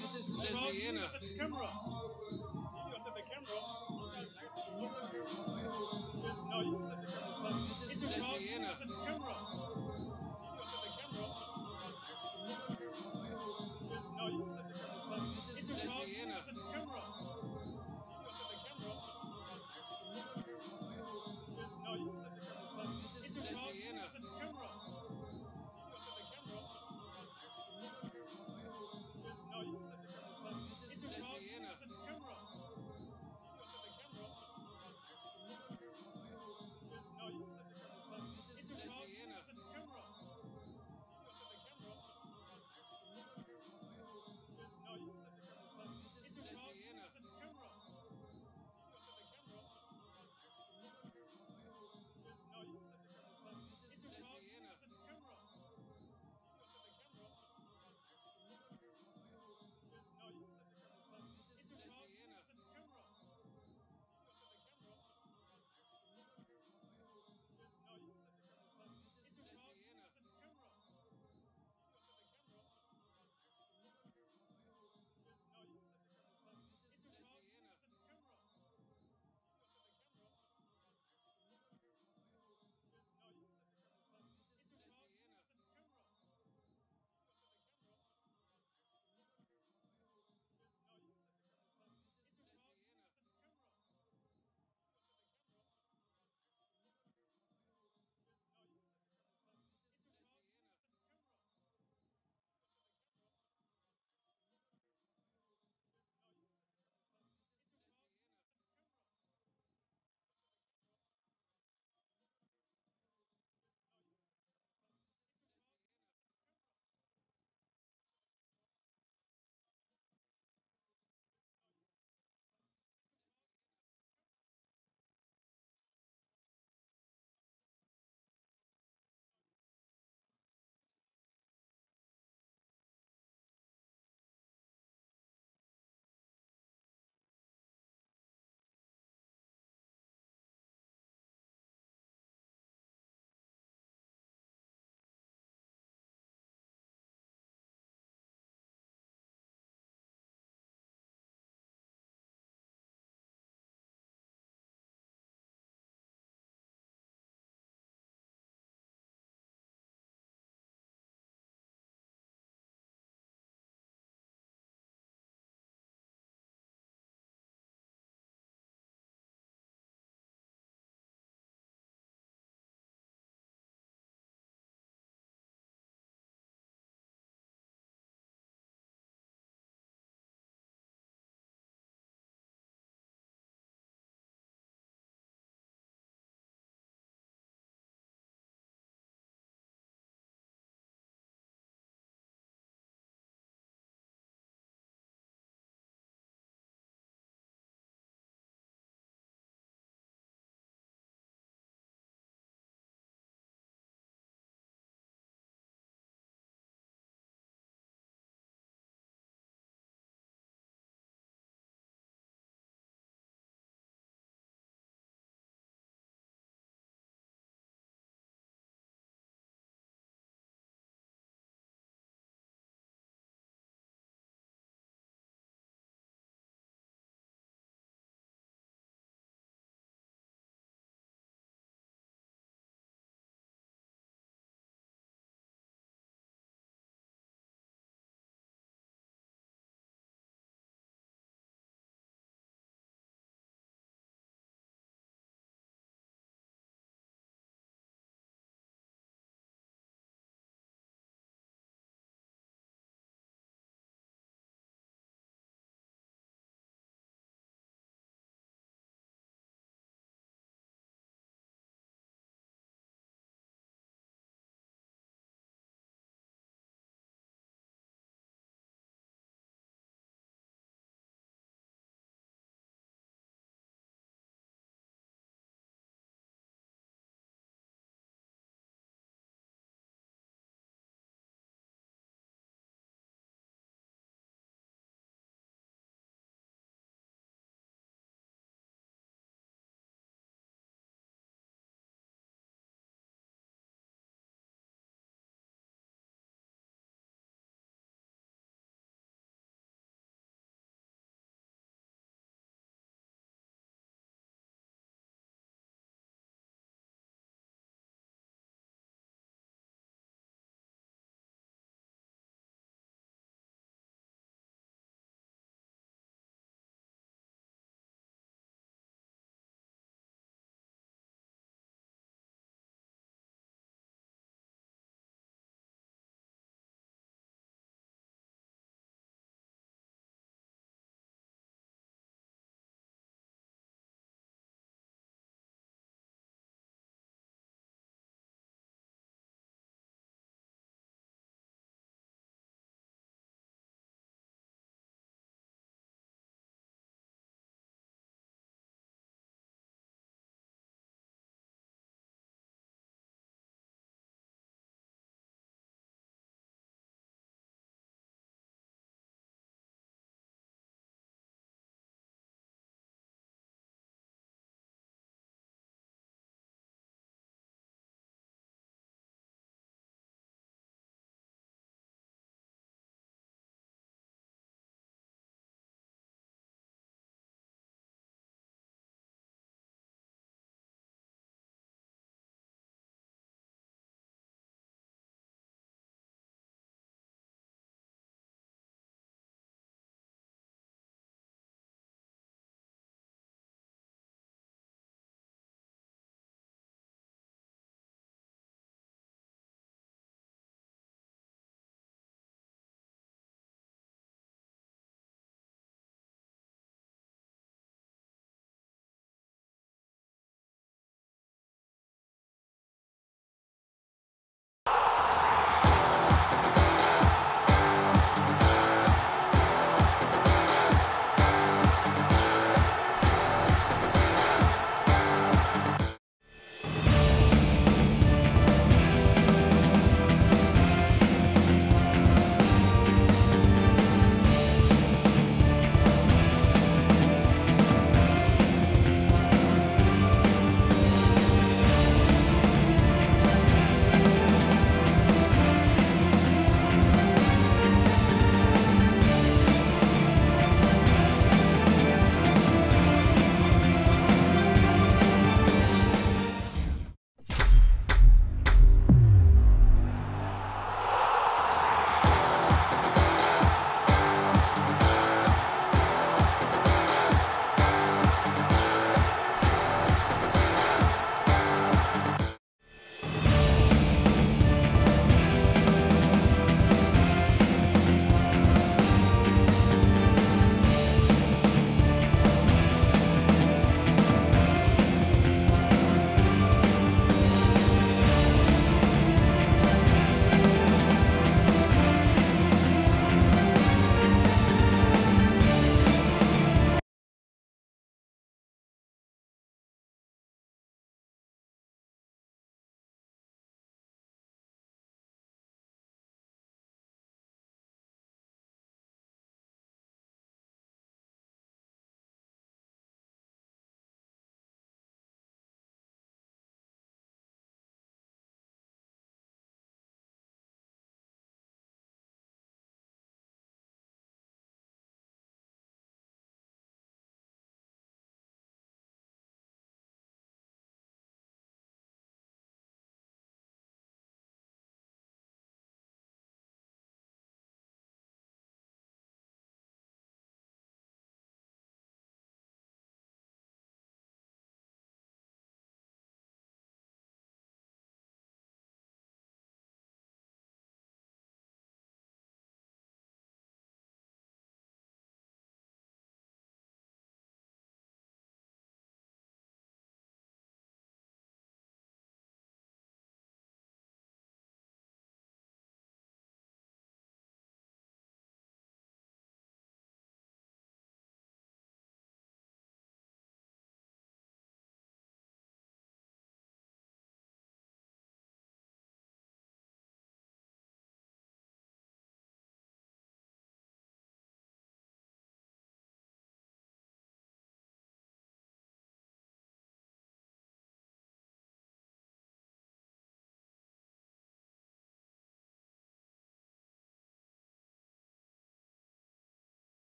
This is Vienna. Set the camera. You set the camera. No, you set the camera. This is Vienna. Set the camera. You set the camera. No, you set the camera. This is Vienna. Set the camera. You set the camera. No, you set the camera. This is Vienna. Set the camera. You set the camera. No, you set the camera. This is Vienna. Set the camera. You set the camera.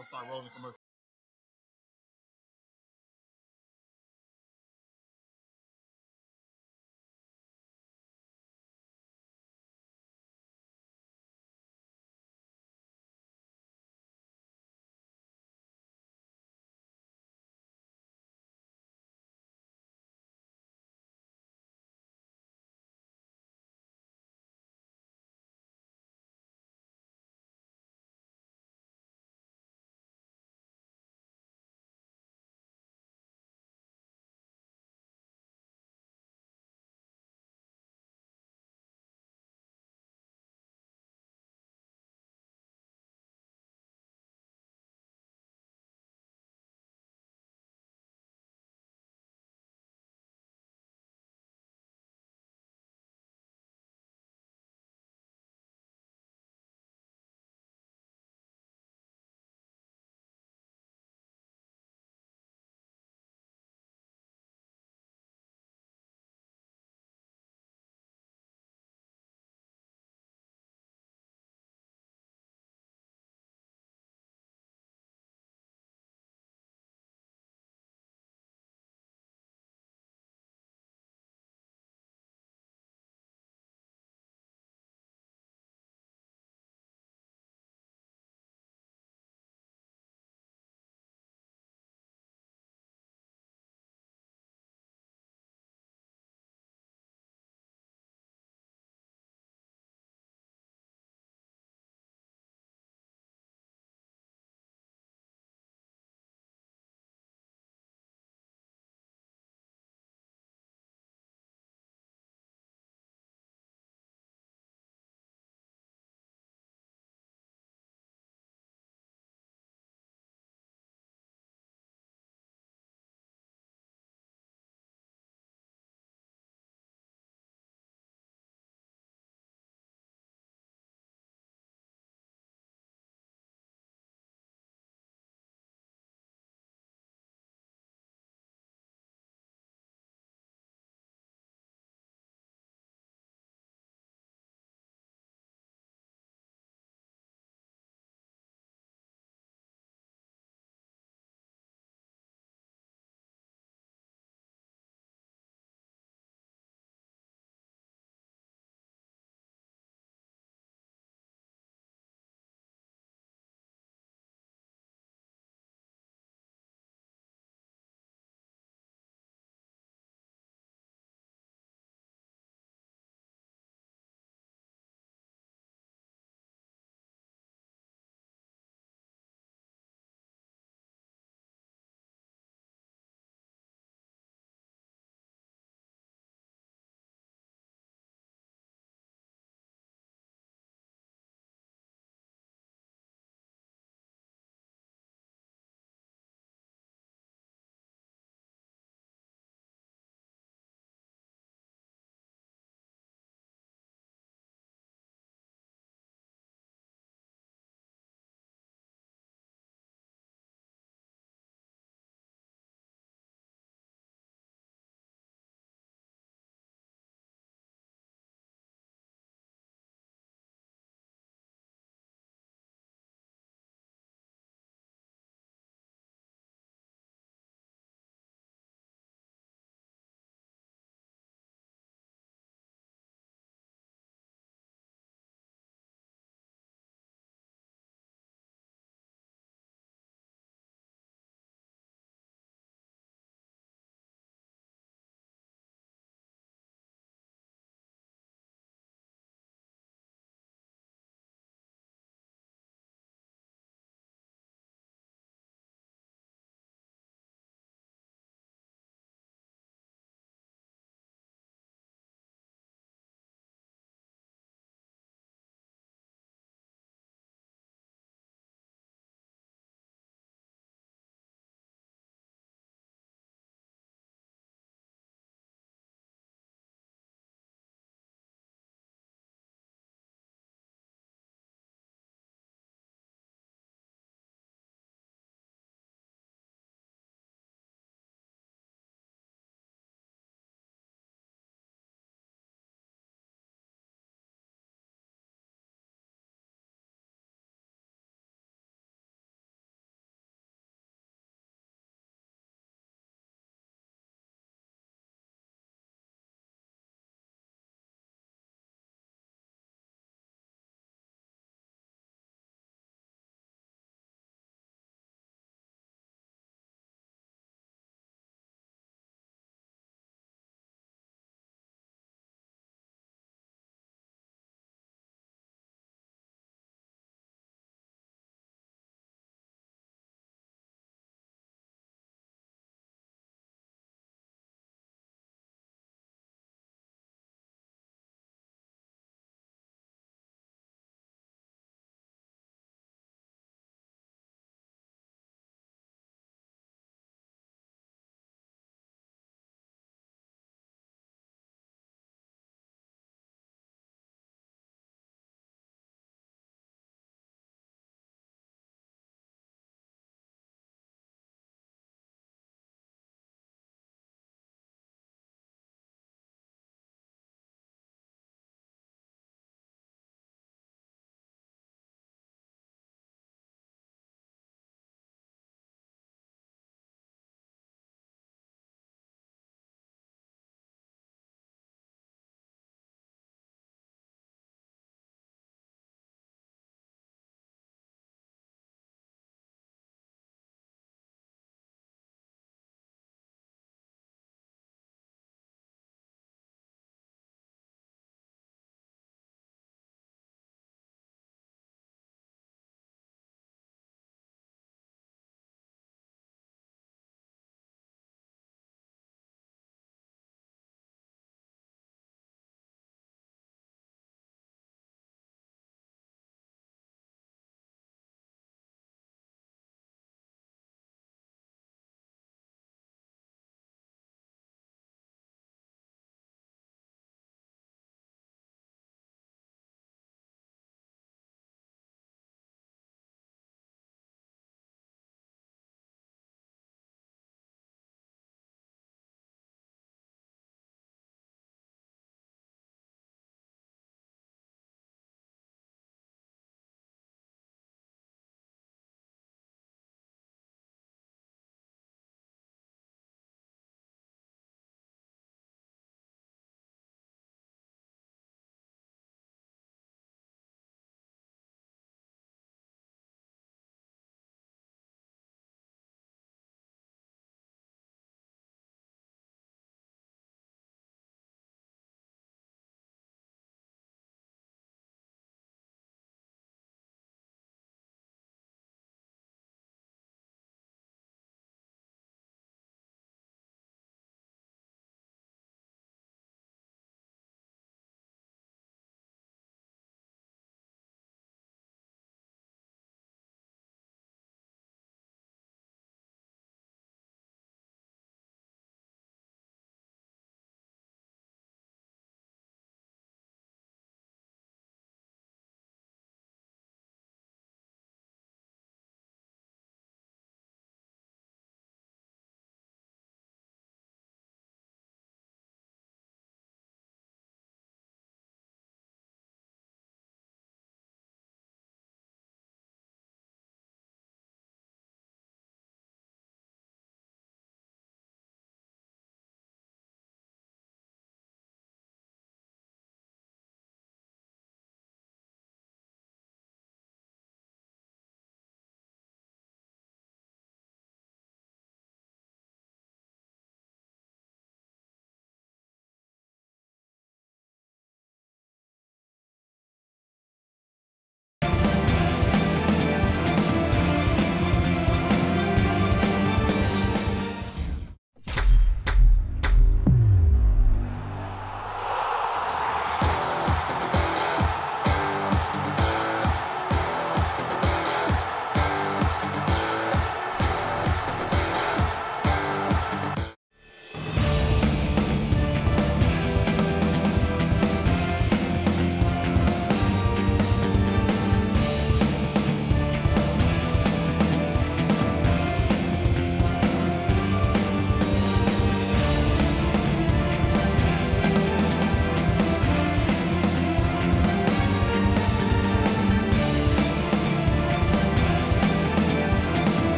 it'll start rolling commercials.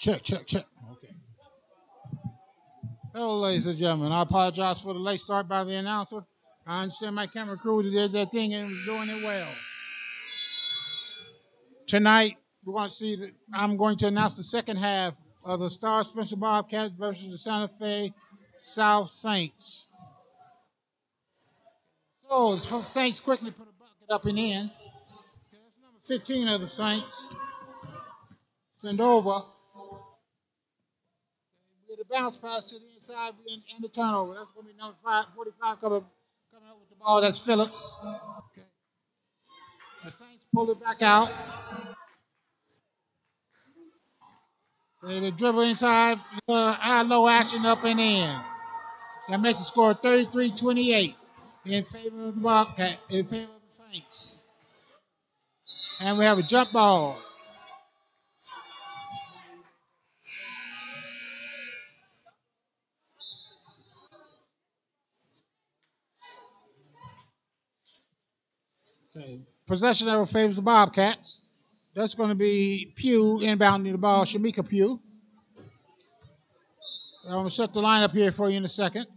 Check, check, check. Okay. Hello, ladies and gentlemen. I apologize for the late start by the announcer. I understand my camera crew did their thing and was doing it well. Tonight, we're going to see that I'm going to announce the second half of the Star Spencer Bobcats versus the Santa Fe South Saints. So, the Saints quickly put a bucket up and in. Okay, that's number 15 of the Saints. Send over. With a bounce pass to the inside and the turnover. That's going to be number 45 coming up with the ball. That's Phillips. Okay. The Saints pull it back out. They dribble inside, high-low action up and in. That makes the score 33-28 in favor of the Bobcat, in favor of the Saints. And we have a jump ball. Okay. Possession arrow favors the Bobcats. That's going to be Pugh inbounding the ball, Shamika Pugh. I'm going to set the lineup here for you in a second.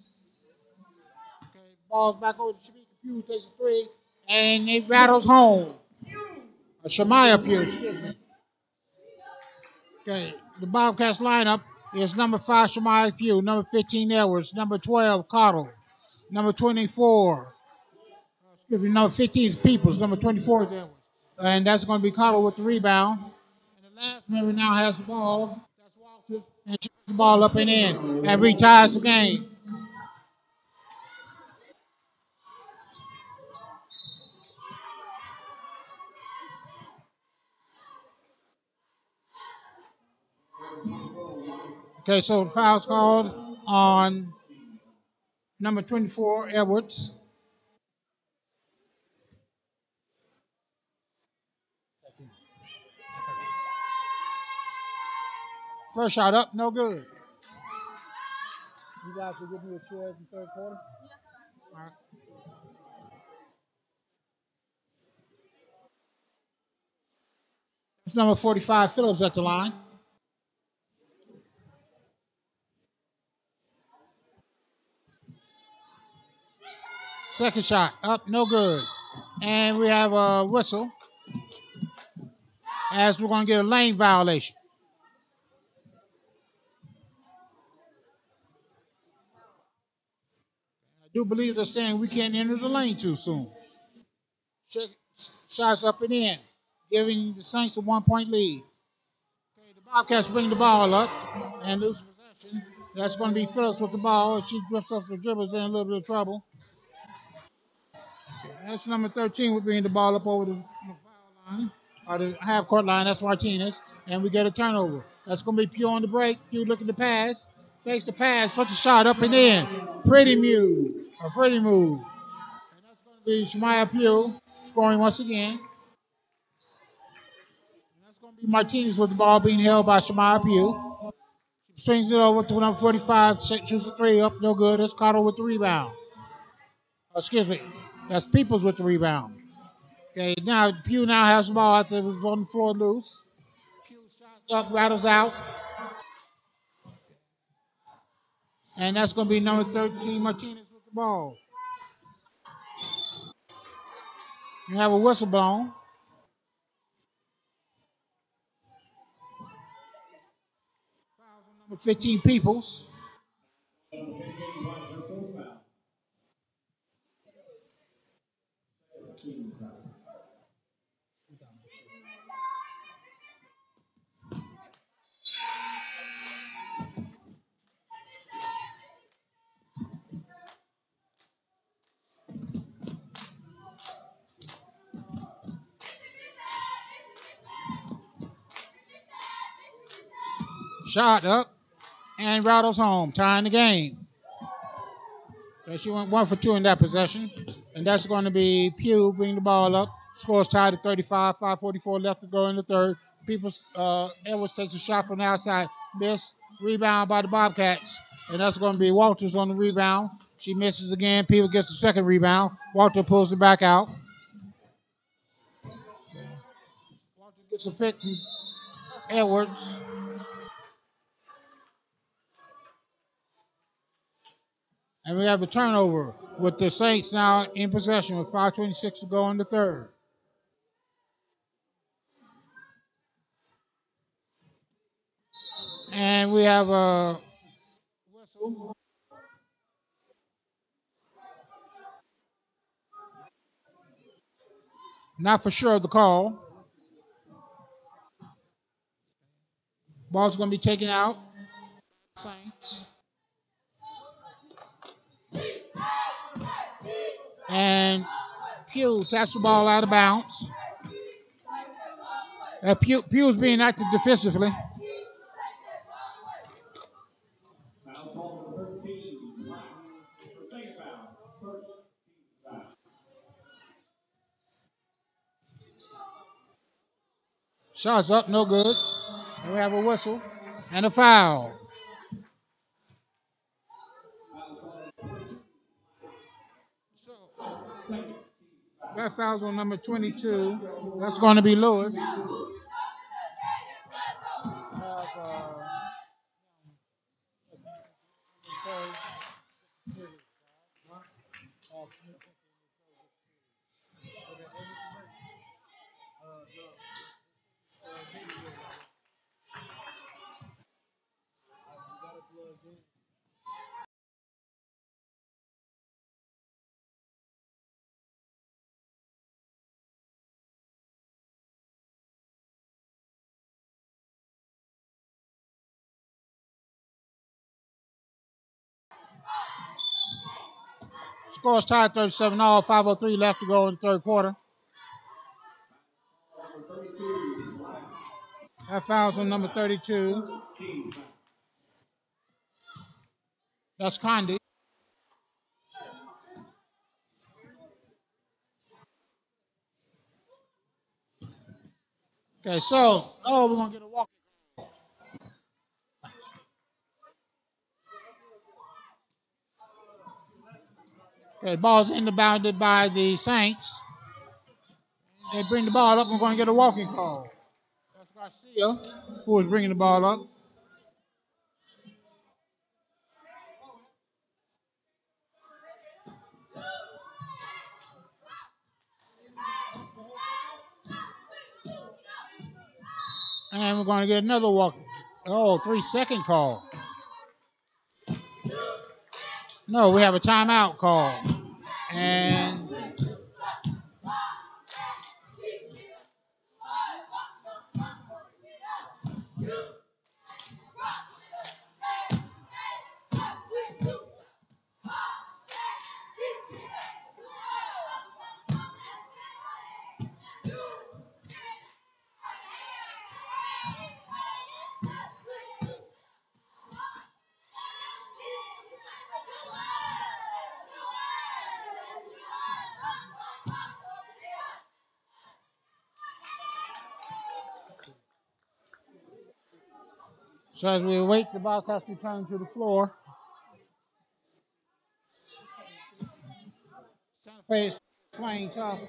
Okay, ball's back over to Shamika Pugh, takes a three, and it rattles home. Shamaya Pugh, excuse me. Okay, the Bobcats lineup is number 5, Shamaya Pugh, number 15, Edwards, number 12, Cottle, number 24, number 15 is Peoples, number 24 is Edwards. And that's going to be Cottle with the rebound. And the last member now has the ball. That's Walters. And she puts the ball up and in and reties the game. Okay, so the foul's called on number 24, Edwards. First shot up, no good. You guys will give me a chair in the third quarter? Yeah. All right. It's number 45, Phillips at the line. Second shot, up, no good. And we have a whistle as we're going to get a lane violation. I do believe they're saying we can't enter the lane too soon. Check, shots up and in, giving the Saints a 1-point lead. Okay, the Bobcats bring the ball up and lose possession. That's going to be Phillips with the ball. She drifts off the dribbles in a little bit of trouble. That's number 13 will bring the ball up over the foul line, or the half-court line. That's Martinez. And we get a turnover. That's going to be Pugh on the break. Pugh looking to pass. Takes the pass. Puts the shot up and in. Pretty move. And that's going to be Shemaya Pugh scoring once again. And that's going to be Martinez with the ball being held by Shemaya Pugh. She swings it over to number 45. Shoots a three up. No good. That's Cottle with the rebound. Excuse me. That's Peoples with the rebound. Okay, now Pugh now has the ball after it was on the floor loose. Pugh shots up, rattles out. And that's going to be number 13, Martinez with the ball. You have a whistle blown. Number 15, Peoples. Shot up and rattles home, tying the game. So she went 1 for 2 in that possession. And that's going to be Pugh bringing the ball up. Scores tied at 35, 5:44 left to go in the third. Peoples, Edwards takes a shot from the outside. Miss. Rebound by the Bobcats. And that's going to be Walters on the rebound. She misses again. People gets the second rebound. Walter pulls it back out. Walter gets a pick from Edwards. And we have a turnover with the Saints now in possession with 5:26 to go in the third. And we have a whistle. Not for sure of the call. Ball's going to be taken out. Saints. And Pugh taps the ball out of bounds. Pugh's being active defensively. Shots up, no good. And we have a whistle and a foul. So that foul's on number 22. That's going to be Lewis. Score's tied 37 all. 5:03 left to go in the third quarter. That foul's on number 32. That's Condi. Okay, so, we're going to get a walk. Okay, ball's inbounded by the Saints. They bring the ball up. We're going to get a walking call. That's Garcia, who is bringing the ball up. And we're going to get another walk. 3-second call. No, we have a timeout call. And so as we await the Bobcats return to the floor, Santa Fe is playing tough.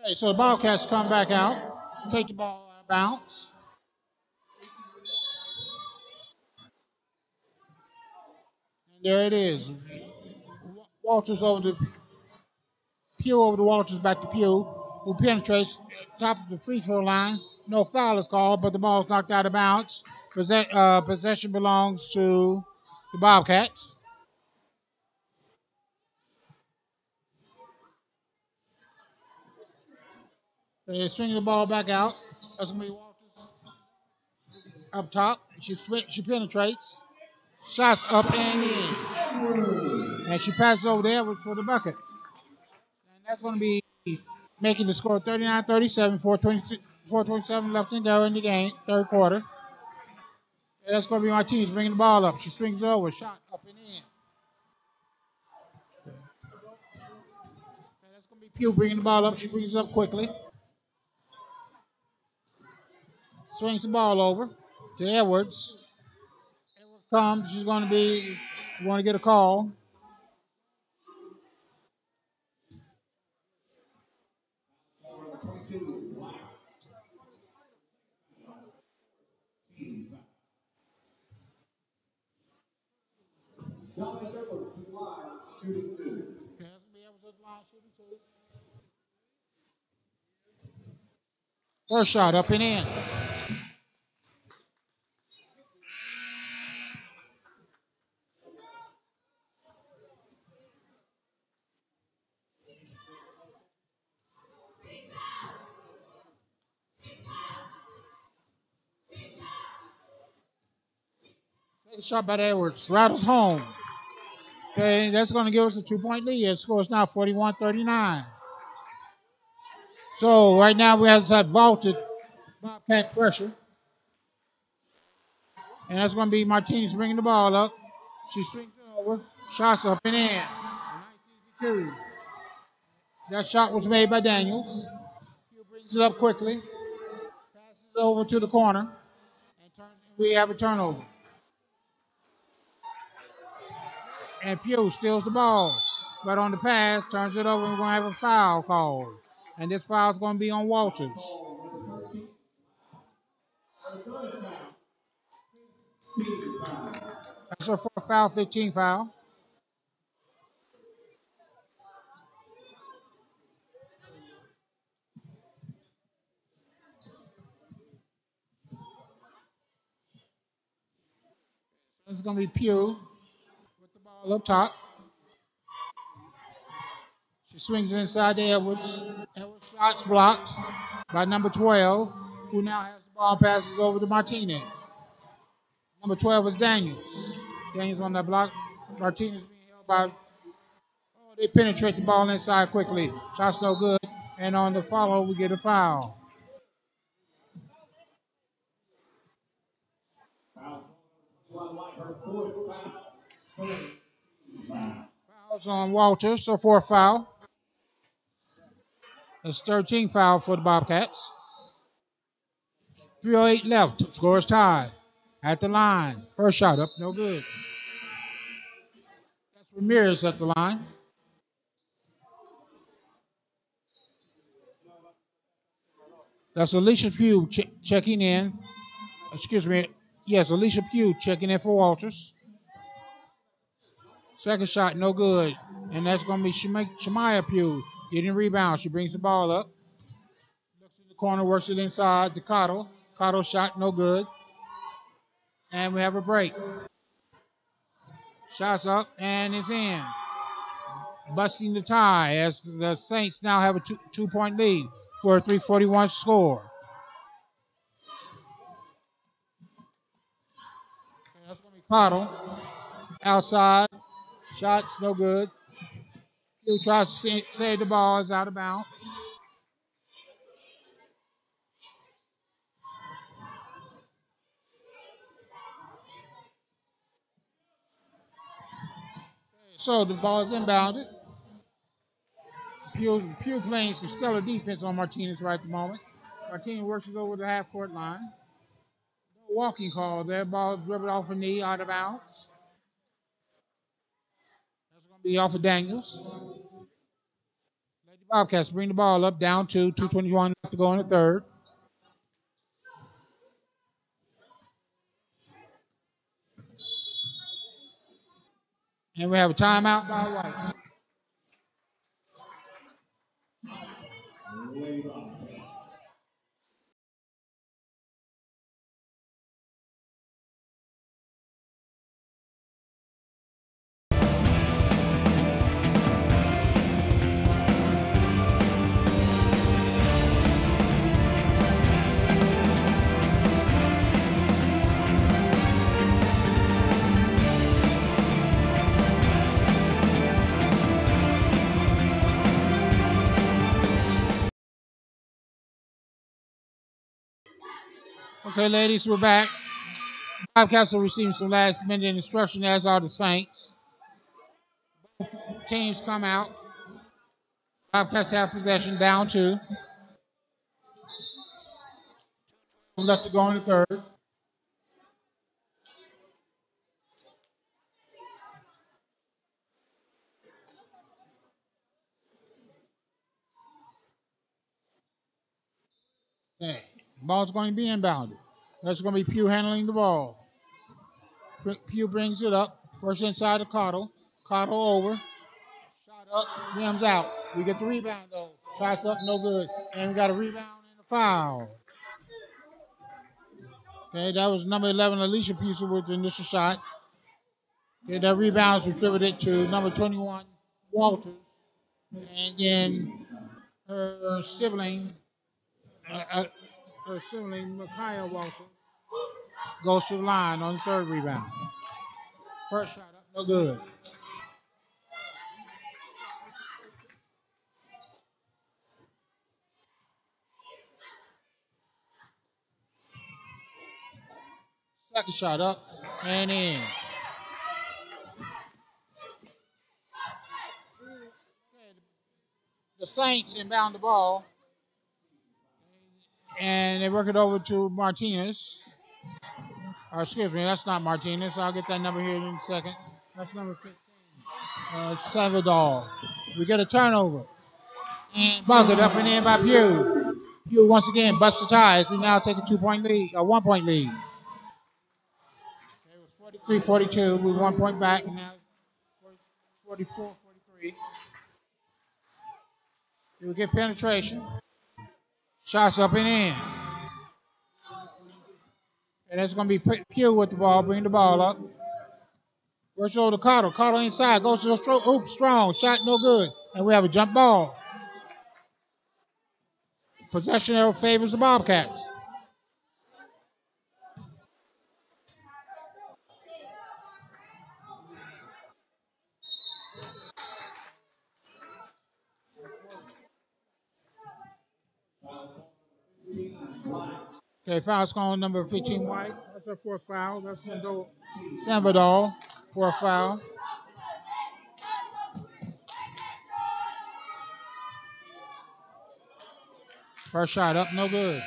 Okay, so the Bobcats come back out, take the ball out of bounds. And there it is. Walters over the Pugh over to Walters, back to Pugh, who penetrates top of the free throw line. No foul is called, but the ball's knocked out of bounds. Possession belongs to the Bobcats. They swing the ball back out. That's going to be Walters up top. She penetrates. Shots up and in. And she passes over there for the bucket. And that's going to be making the score 39-37, 4:27 left to go in the game, third quarter. And that's going to be Martinez bringing the ball up. She swings over, shot up and in. And that's going to be Pugh bringing the ball up. She brings it up quickly. Swings the ball over to Edwards. Edwards comes. She's going to get a call. First shot up and in. Second shot by Edwards. Rattles home. Okay, that's going to give us a 2-point lead. The score is now 41-39. So right now we have that vaulted Bobcat pressure. And that's going to be Martinez bringing the ball up. She swings it over. Shots up and in. 19-2. That shot was made by Daniels. He brings it up quickly. Passes it over to the corner. And we have a turnover. And Pugh steals the ball. But on the pass, turns it over, and we're going to have a foul called. And this foul is going to be on Walters. That's her fourth foul, 15 foul. It's going to be Pugh with the ball up top. She swings it inside to Edwards. Edwards shots blocked by number 12, who now has the ball, passes over to Martinez. Number 12 is Daniels. Daniels on that block. Martinez being held by. Oh, they penetrate the ball inside quickly. Shots no good. And on the follow, we get a foul. Fouls on Walters, so fourth foul. It's 13 foul for the Bobcats. 3:08 left. Score is tied. At the line. First shot up, no good. That's Ramirez at the line. That's Alicia Pugh checking in. Excuse me. Yes, Alicia Pugh checking in for Walters. Second shot, no good. And that's going to be Shemaya Pugh getting rebound. She brings the ball up. Looks in the corner, works it inside to Cottle. Cottle shot, no good. And we have a break. Shots up, and it's in. Busting the tie as the Saints now have a 2-point lead for a 3:41 score. Okay, that's going to be Cottle. Outside. Shots, no good. He tries to save the ball. It's out of bounds. So the ball is inbounded. Pugh playing some stellar defense on Martinez right at the moment. Martinez works it over the half-court line. No walking call there. Ball dribbled off a knee, out of bounds. That's going to be off of Daniels. Lady Bobcats bring the ball up, down to 2:21 left to go in the third. And we have a timeout by White. Okay, ladies, we're back. Bobcats are receiving some last-minute instruction, as are the Saints. Teams come out. Bobcats have possession, down 2. Left to go in the third. Okay. Ball's going to be inbounded. That's going to be Pugh handling the ball. Pugh brings it up. First inside to Cottle. Cottle over. Shot up. Rims out. We get the rebound though. Shots up, no good. And we got a rebound and a foul. Okay, that was number 11, Alicia Pugh with the initial shot. Okay, that rebound was distributed to number 21, Walters. And then her sibling, Micaiah Walters, goes to the line on the third rebound. First shot up, no good. Second shot up and in. The Saints inbound the ball, and they work it over to Martinez. Excuse me, that's not Martinez. I'll get that number here in a second. That's number 15. Salvador. We get a turnover. And bucket up and in by Pugh. Pugh once again busts the ties. We now take a 2-point lead, a 1-point lead. It was 43-42 with 1 point back, and now 44-43. We get penetration. Shots up and in. And that's going to be Pugh with the ball. Bring the ball up. First over to Cottle. Cottle inside. Goes to the stroke. Oops, strong. Shot no good. And we have a jump ball. Possession arrow favors the Bobcats. Okay, foul's called number 15 White. That's her fourth foul. That's Salvador for a foul. First shot up, no good.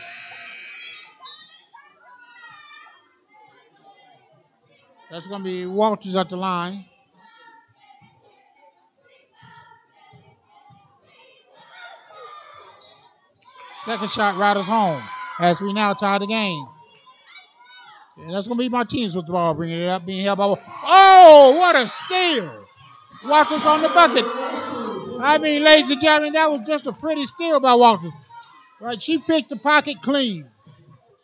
That's going to be Walters at the line. Second shot rattles home as we now tie the game. And that's going to be Martinez with the ball, bringing it up, being held by. Oh, what a steal! Walters on the bucket. I mean, ladies and gentlemen, that was just a pretty steal by Walters. Right, she picked the pocket clean.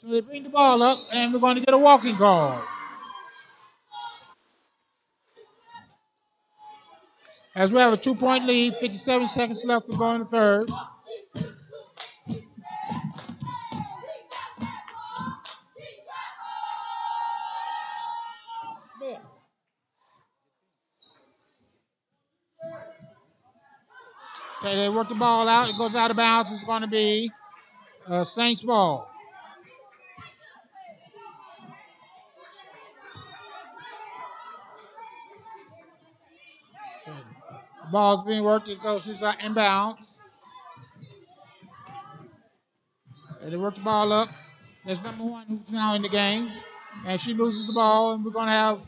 So they bring the ball up, and we're going to get a walking call. As we have a 2-point lead, 57 seconds left to go in the third. Okay, they work the ball out. It goes out of bounds. It's going to be Saints ball. Okay. The ball's being worked. It goes inbound. And they work the ball up. There's number 1 who's now in the game. And she loses the ball, and we're going to have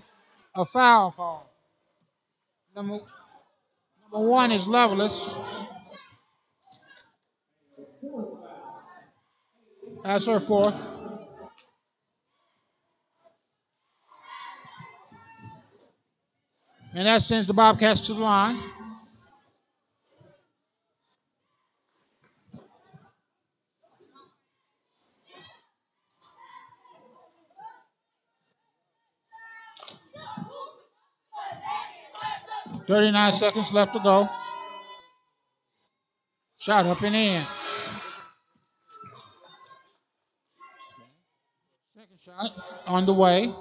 a foul call. Number 1 is Levelis. That's her fourth. And that sends the Bobcats to the line. .39 seconds left to go. Shot up and in. Second shot on the way.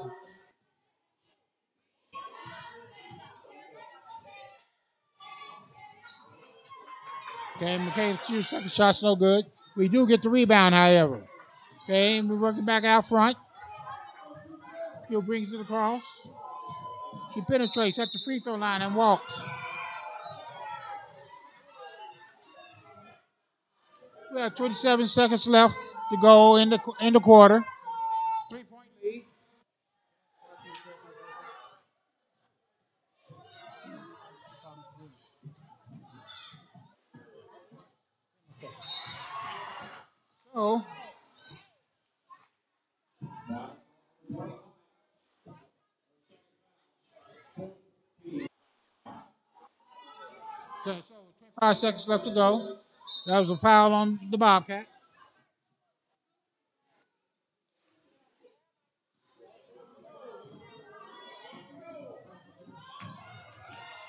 Okay, Michaela Hughes' second shot's no good. We do get the rebound, however. Okay, we're working back out front. Hill brings it across. She penetrates at the free throw line and walks. We have 27 seconds left to go in the quarter. 3-point lead. So 5 seconds left to go. That was a foul on the Bobcat.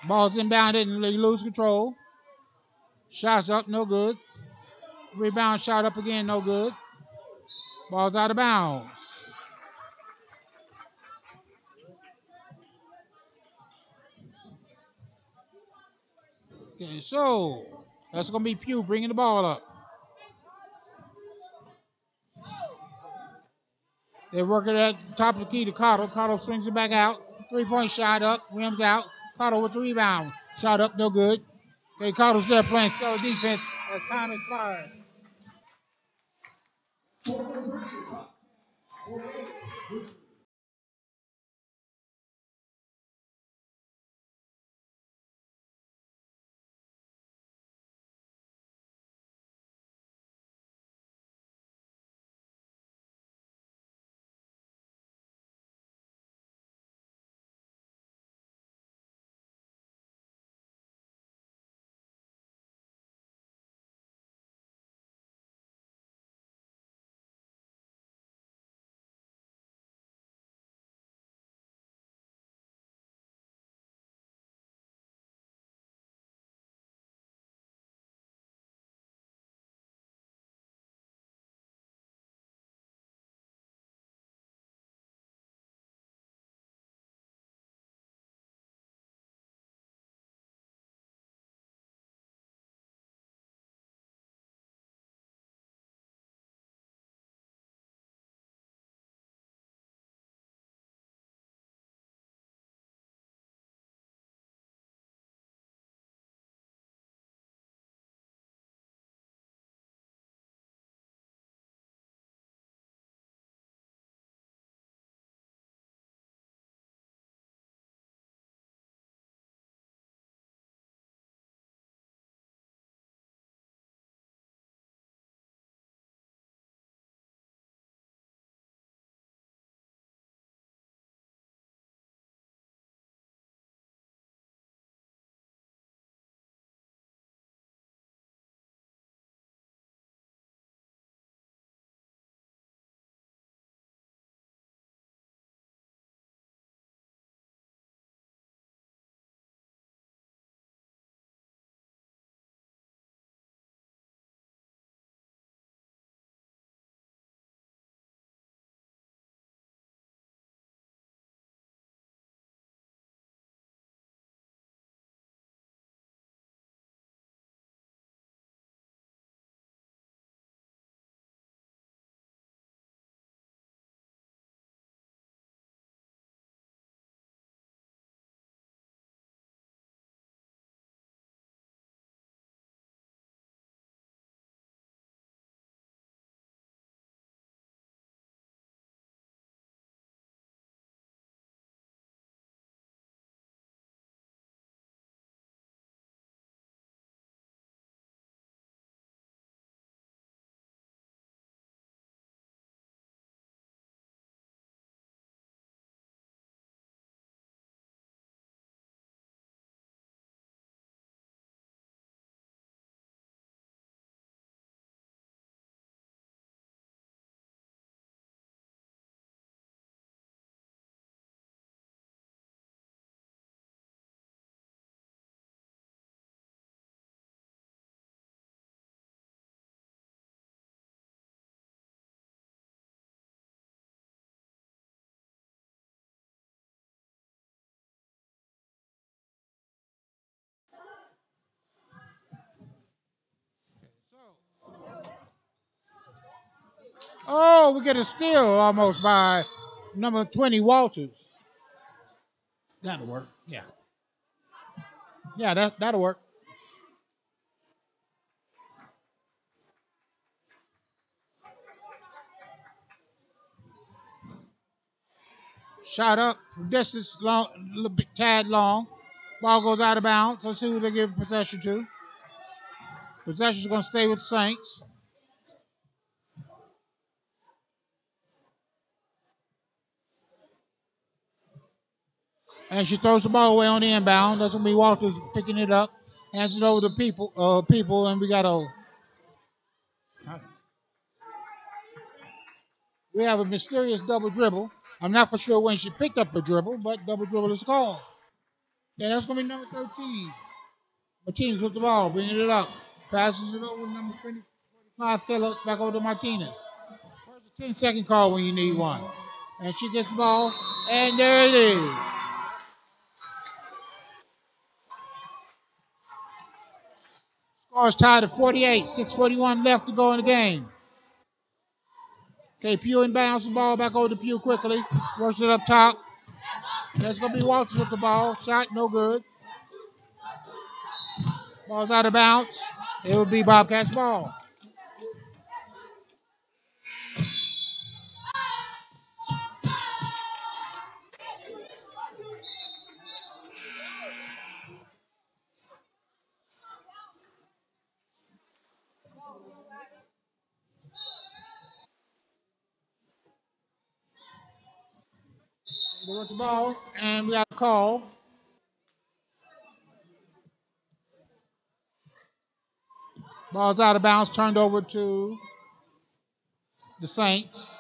Ball's inbounded and they lose control. Shots up, no good. Rebound shot up again, no good. Ball's out of bounds. Okay, so that's going to be Pugh bringing the ball up. They work it at the top of the key to Cottle. Cottle swings it back out. 3-point shot up. Rims out. Cottle with the rebound. Shot up, no good. Okay, Cottle's there playing stellar defense as time expires. Oh, we get a steal almost by number 20, Walters. That'll work. Yeah. Yeah, that'll work. Shot up from distance, long, a little bit tad long. Ball goes out of bounds. Let's see who they give possession to. Possession's going to stay with the Saints. And she throws the ball away on the inbound. That's going to be Walters picking it up. Hands it over to people, and we have a mysterious double dribble. I'm not for sure when she picked up the dribble, but double dribble is called. Yeah, that's going to be number 13. Martinez with the ball, bringing it up. Passes it over to number 45, Phillips, back over to Martinez. Where's the 10-second call when you need one? And she gets the ball, and there it is. Score is tied at 48, 6:41 left to go in the game. Okay, Pugh inbounds the ball back over to Pugh quickly. Works it up top. That's going to be Walters with the ball. Shot, no good. Ball's out of bounds. It will be Bobcats ball. They work the ball, and we got a call. Ball's out of bounds, turned over to the Saints.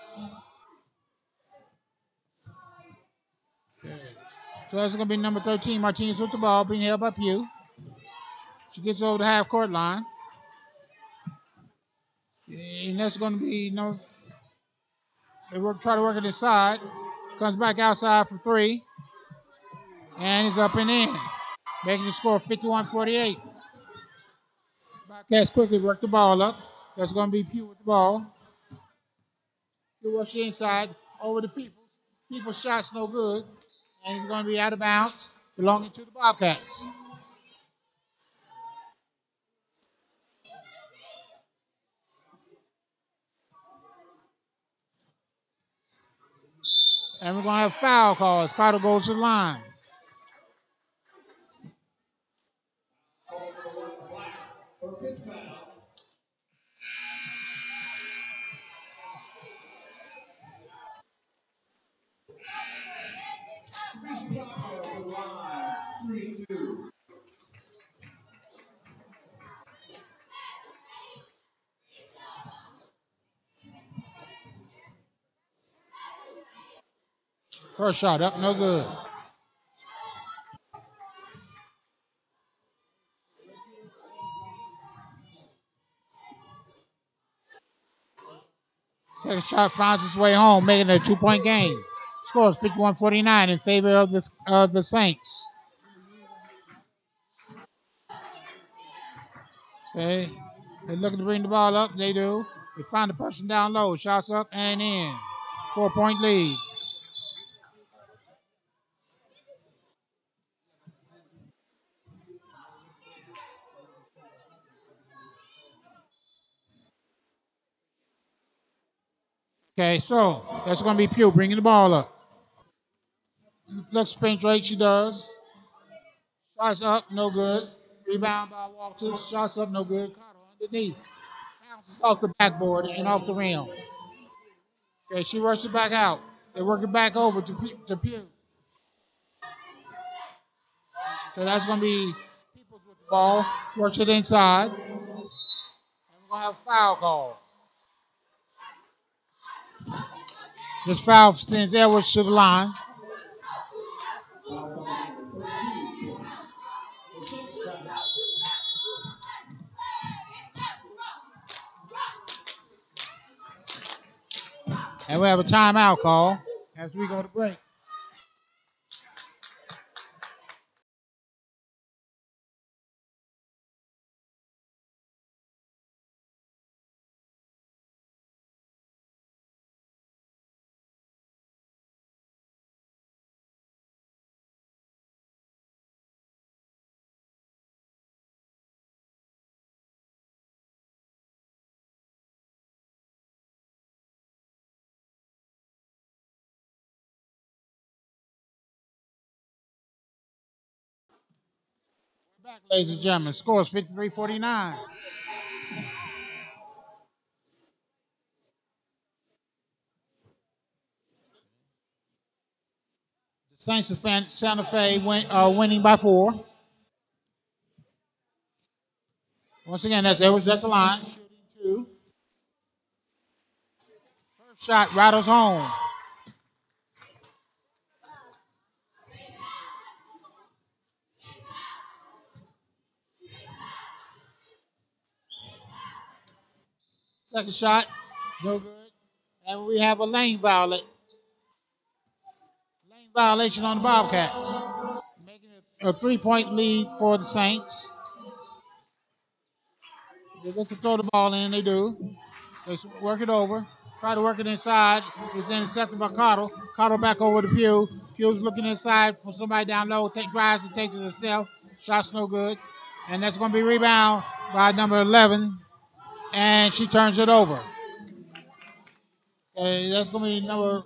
Okay. So that's going to be number 13, Martinez with the ball, being held by Pugh. She gets over the half-court line. And that's going to be try to work it inside. Comes back outside for three. And is up and in. Making the score 51-48. Bobcats quickly work the ball up. That's going to be Pugh with the ball. Pugh rushes inside over to Peoples. Peoples' shot's no good. And it's going to be out of bounds, belonging to the Bobcats. And we're going to have foul calls. Carter goes to the line. First shot up, no good. Second shot finds its way home, making it a 2-point game. Scores 51-49 in favor of the Saints. Okay, they're looking to bring the ball up. They do. They find the person down low. Shots up and in. 4-point lead. Okay, so that's going to be Pugh bringing the ball up. Looks spin rate, she does. Shots up, no good. Rebound by Walters. Shots up, no good. Carter underneath. Bounces off the backboard and off the rim. Okay, she rushes it back out. They work it back over to Pugh. So that's going to be Peoples with the ball. Works it inside. And we're going to have a foul call. This foul sends Edwards to the line. And we have a timeout call as we go to break. Back, ladies and gentlemen. Scores 53-49. The Saints of Santa Fe winning by 4. Once again, that's Edwards at the line. Shooting two. First shot rattles home. Second shot, no good. And we have a lane violation. Lane violation on the Bobcats. Making it a 3-point lead for the Saints. They look to throw the ball in, they do. They work it over. Try to work it inside. It's intercepted by Cottle. Cottle back over to Pugh. Pugh's looking inside for somebody down low. Drives and takes it himself. Shot's no good. And that's going to be rebound by number 11. And she turns it over. That's going to be number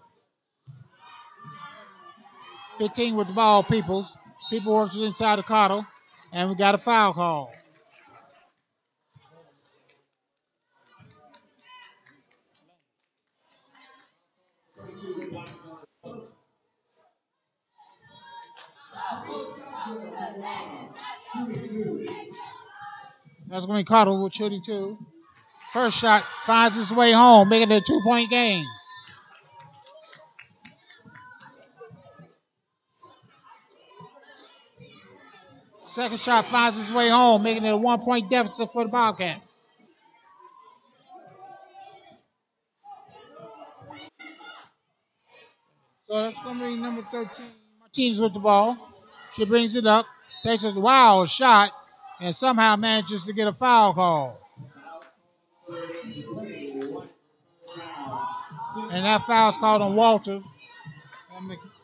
15 with the ball, Peoples. People works it inside of Cottle. And we got a foul call. That's going to be Cottle with shooting two. First shot finds its way home, making it a 2-point game. Second shot finds its way home, making it a 1-point deficit for the Bobcats. So that's going to be number 13. Martinez with the ball. She brings it up, takes a wild shot, and somehow manages to get a foul call. And that foul is called on Walters.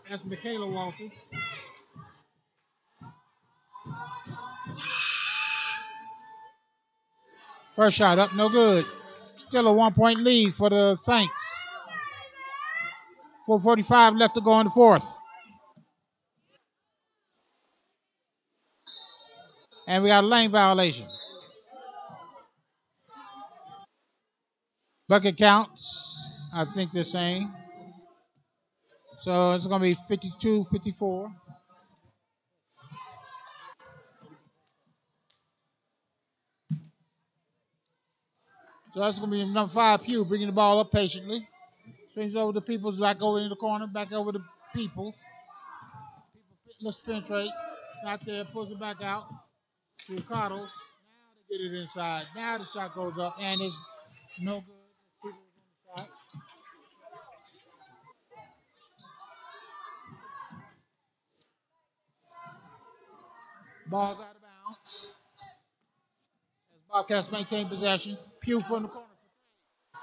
That's Michaela Walters. First shot up, no good. Still a 1-point lead for the Saints. 4:45 left to go in the fourth. And we got a lane violation. Bucket counts, I think they're saying. So it's going to be 52-54. So that's going to be number 5, Pugh, bringing the ball up patiently. Swings over to Peoples, back over in the corner, back over to Peoples. Let's penetrate. Not there, pulls it back out to Cottle. Now they get it inside. Now the shot goes up, and it's no good. Peoples on the shot. Ball's out of bounds. As Bobcats maintain possession. Pugh from the corner.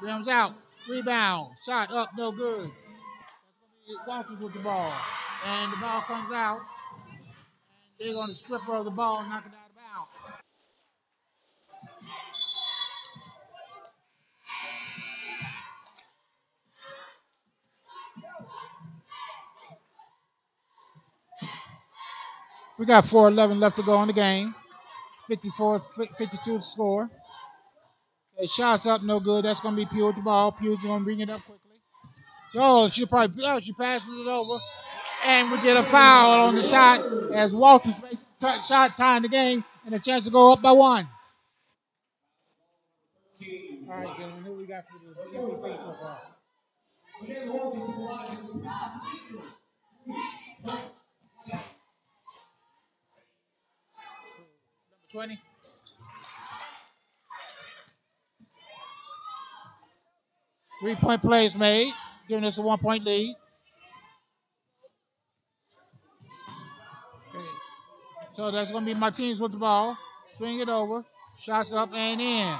Rims out. Rebound. Shot up. No good. That's going to be Walters with the ball. And the ball comes out. And they're going to strip her of the ball and knock it out of bounds. We got 4:11 left to go in the game. 54-52 to score. Okay, shots up, no good. That's going to be Pugh with the ball. Pugh's going to bring it up quickly. Oh, she passes it over. And we get a foul on the shot as Walters makes the shot, tying the game, and a chance to go up by 1. All right, gentlemen, who we got for the MVP so far? 20. Three-point plays made, giving us a 1-point lead. Okay. So that's going to be Martinez with the ball. Swing it over. Shots up and in.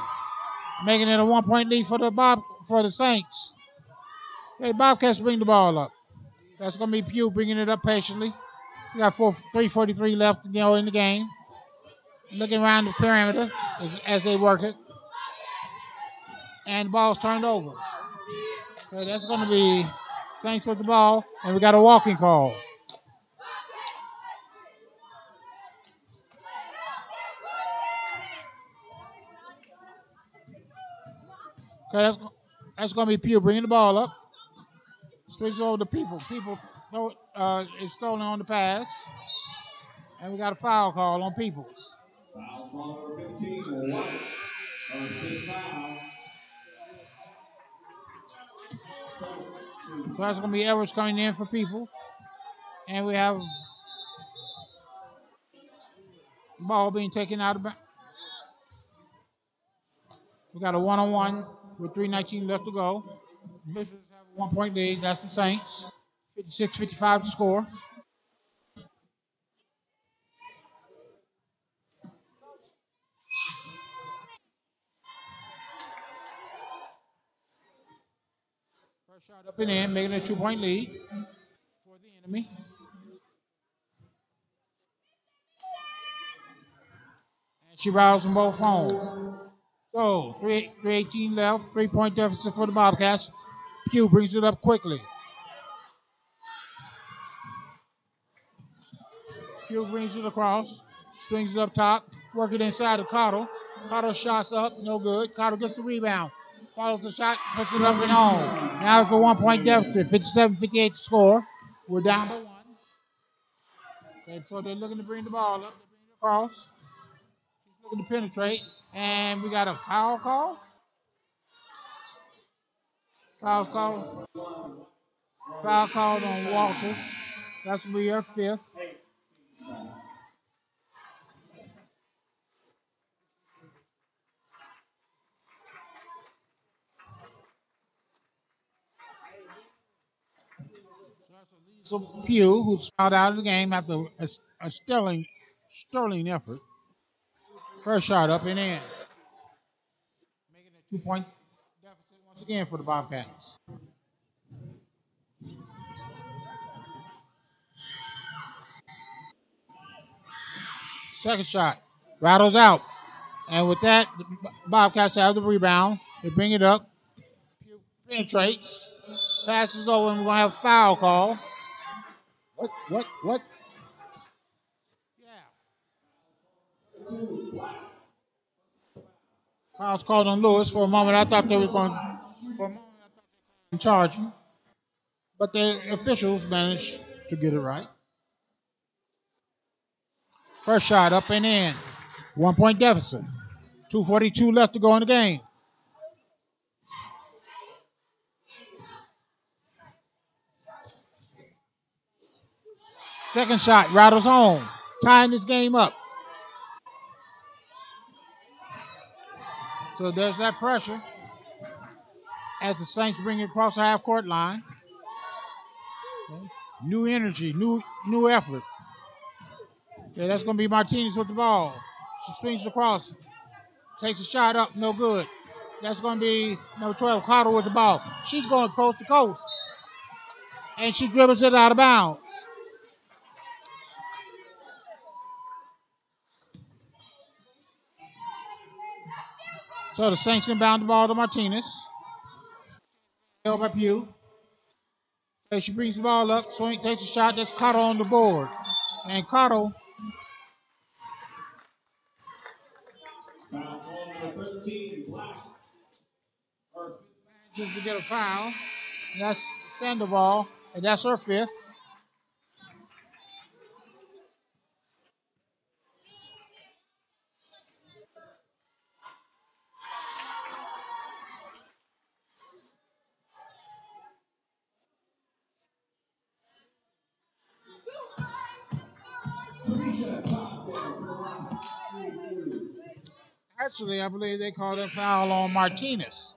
Making it a 1-point lead for the Saints. Okay, Bobcats bring the ball up. That's going to be Pugh bringing it up patiently. We got 3:43 left to go in the game. Looking around the perimeter as they work it. And the ball's turned over. Okay, that's going to be Saints with the ball. And we got a walking call. Okay, that's going to be Pugh bringing the ball up. Switch over to People. People is stolen on the pass. And we got a foul call on Peoples. Foul number 15. So that's going to be Edwards coming in for Peoples. And we have ball being taken out of bounds. We got a one-on-one with 3:19 left to go. Visuals have a 1-point lead. That's the Saints. 56-55 to score. First shot up and in, making a 2-point lead for the enemy. And she riles them both home. So 3:18 left, 3-point deficit for the Bobcats. Pugh brings it up quickly. Pugh brings it across, swings it up top, work it inside to Cottle. Cottle shots up, no good. Cottle gets the rebound. Follows the shot, puts it up and home. Now it's a 1-point deficit, 57-58 to score. We're down by 1. Okay, so they're looking to bring the ball up. They bring it across. She's looking to penetrate. And we got a foul call. Foul called on Walter. That's going to be your 5th. So Pugh, who's fouled out of the game after a sterling effort. First shot up and in. Making a 2-point deficit once again for the Bobcats. Second shot. Rattles out. And with that, the Bobcats have the rebound. They bring it up. Pugh penetrates. Passes over, and we're going to have a foul call. What? Yeah. Foul's called on Lewis. For a moment, I thought they were going to charge him. But the officials managed to get it right. First shot up and in. 1-point deficit. 2:42 left to go in the game. Second shot rattles home. Tying this game up. So there's that pressure as the Saints bring it across the half-court line. Okay. New energy, new effort. Okay, that's going to be Martinez with the ball. She swings across, takes a shot up, no good. That's going to be number 12, Cottle with the ball. She's going coast to coast, and she dribbles it out of bounds. So the Saints inbound the ball to Martinez. Held by Pugh. Okay, she brings the ball up, swing, takes a shot. That's Cottle on the board. And Cottle just to get a foul. And that's Sandoval, and that's her 5th. Actually, I believe they called a foul on Martinez.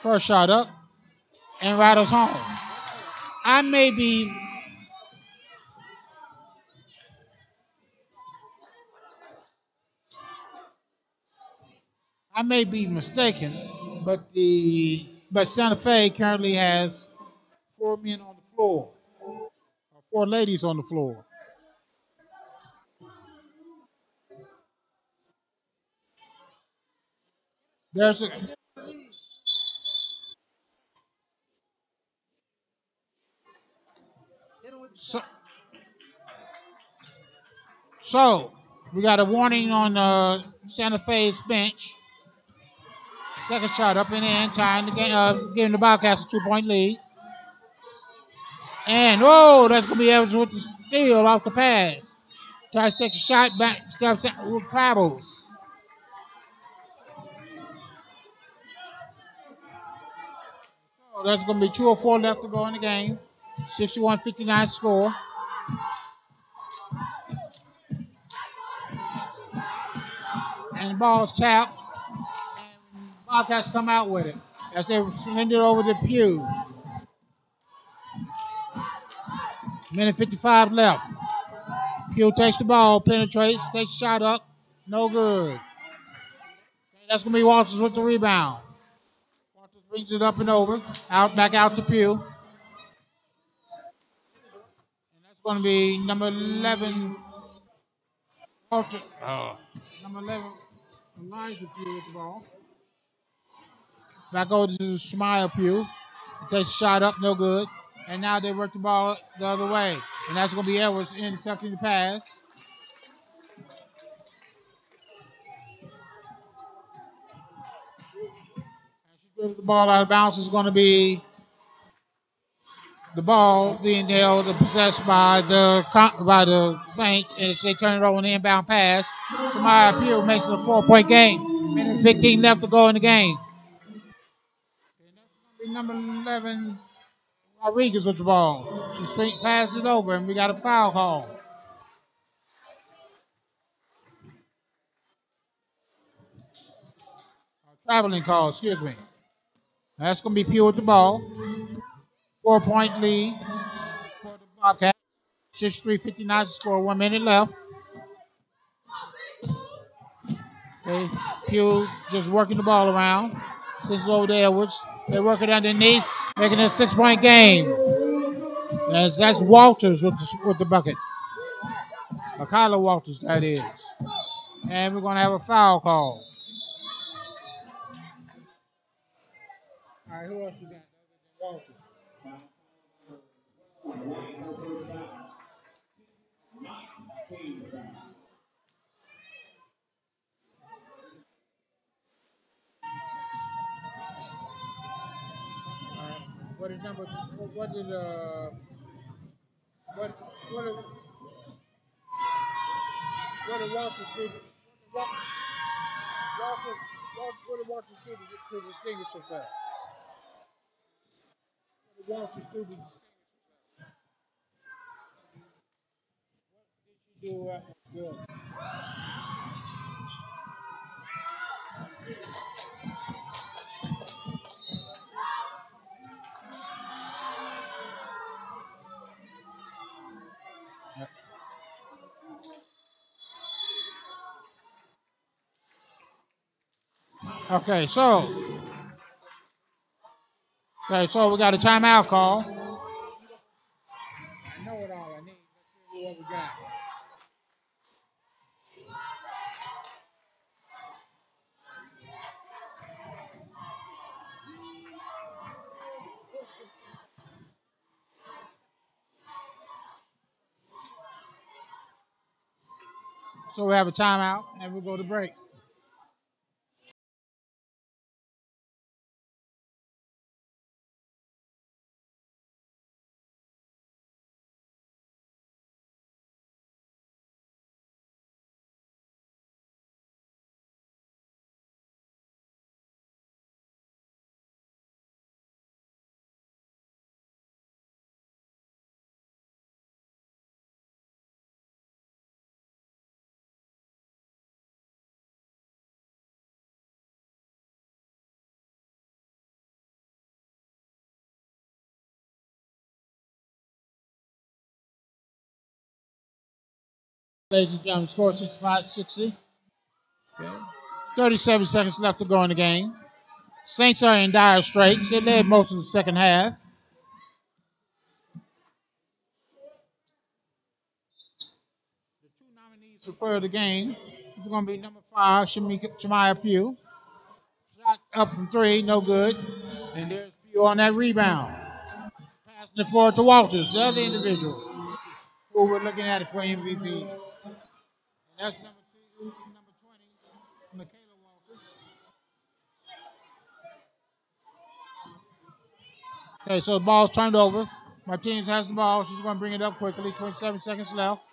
First shot up and rattles home. I may be mistaken, but Santa Fe currently has 4 men on the floor, or 4 ladies on the floor. There's a so, so We got a warning on the Santa Fe's bench. Second shot up and in, tying the game, giving the Bobcats a 2-point lead. And that's gonna be Evans with the steal off the pass. Tries to take a shot back, steps out, travels. So that's gonna be 2:04 left to go in the game. 61-59 score. And the ball's tapped. And Bobcats come out with it as they send it over to Pugh. Minute 55 left. Pugh takes the ball, penetrates, takes a shot up. No good. That's going to be Walters with the rebound. Walters brings it up and over. Back out to Pugh. And that's going to be number 11. Walter. Number 11. Elijah Pugh with the ball. Back over to Shemaiah Pugh. He takes a shot up, no good. And now they work the ball the other way. And that's going to be Edwards intercepting the pass. The ball out of bounds is going to be the ball being held and possessed by the Saints, and they turn it over an inbound pass. Shemaiah Pugh makes it a 4-point game. Minute 15 left to go in the game. And number 11, Rodriguez with the ball. She passes it over, and we got a foul call. Traveling call, excuse me. That's going to be Pugh with the ball. 4-point lead for the Bobcats. 63-59 to score. 1 minute left. Okay. Pugh just working the ball around. Sends it over to Edwards. They work it underneath, making it a 6-point game. That's Walters with the bucket. Kyler Walters, that is. And we're going to have a foul call. All right, who else you got? Walters. What did number? What did Walters do? What did Walters do to distinguish himself? What did Walters do to distinguish himself? What did you do that was good? Okay, so we got a timeout call. I know it all. I need. Let's see what we got. So we have a timeout, and we'll go to break. Ladies and gentlemen, score 65-60. Okay. 37 seconds left to go in the game. Saints are in dire straits. They led most of the second half. The two nominees for player of the game is going to be number 5, Shemaiah Pugh. Shot up from 3, no good. And there's Pugh on that rebound. Passing it forward to Walters, the other individual who we're looking at it for MVP. That's number 20, Michaela Walters. Okay, so the ball's turned over. Martinez has the ball. She's going to bring it up quickly. 27 seconds left.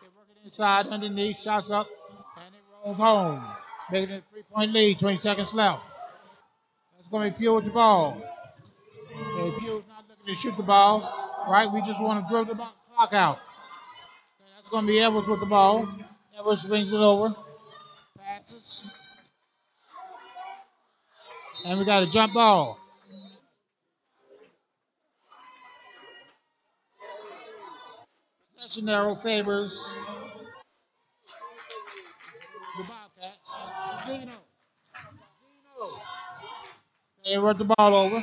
They work it inside, underneath, shots up, and it rolls home. Making it a 3-point lead. 20 seconds left. That's going to be Pugh with the ball. Okay, Pugh's not looking to shoot the ball, right? We just want to drill the clock out. Okay, that's going to be Edwards with the ball. Edwards brings it over. Passes. And we got a jump ball. Possession arrow favors the Bobcats. Zeno. They work the ball over.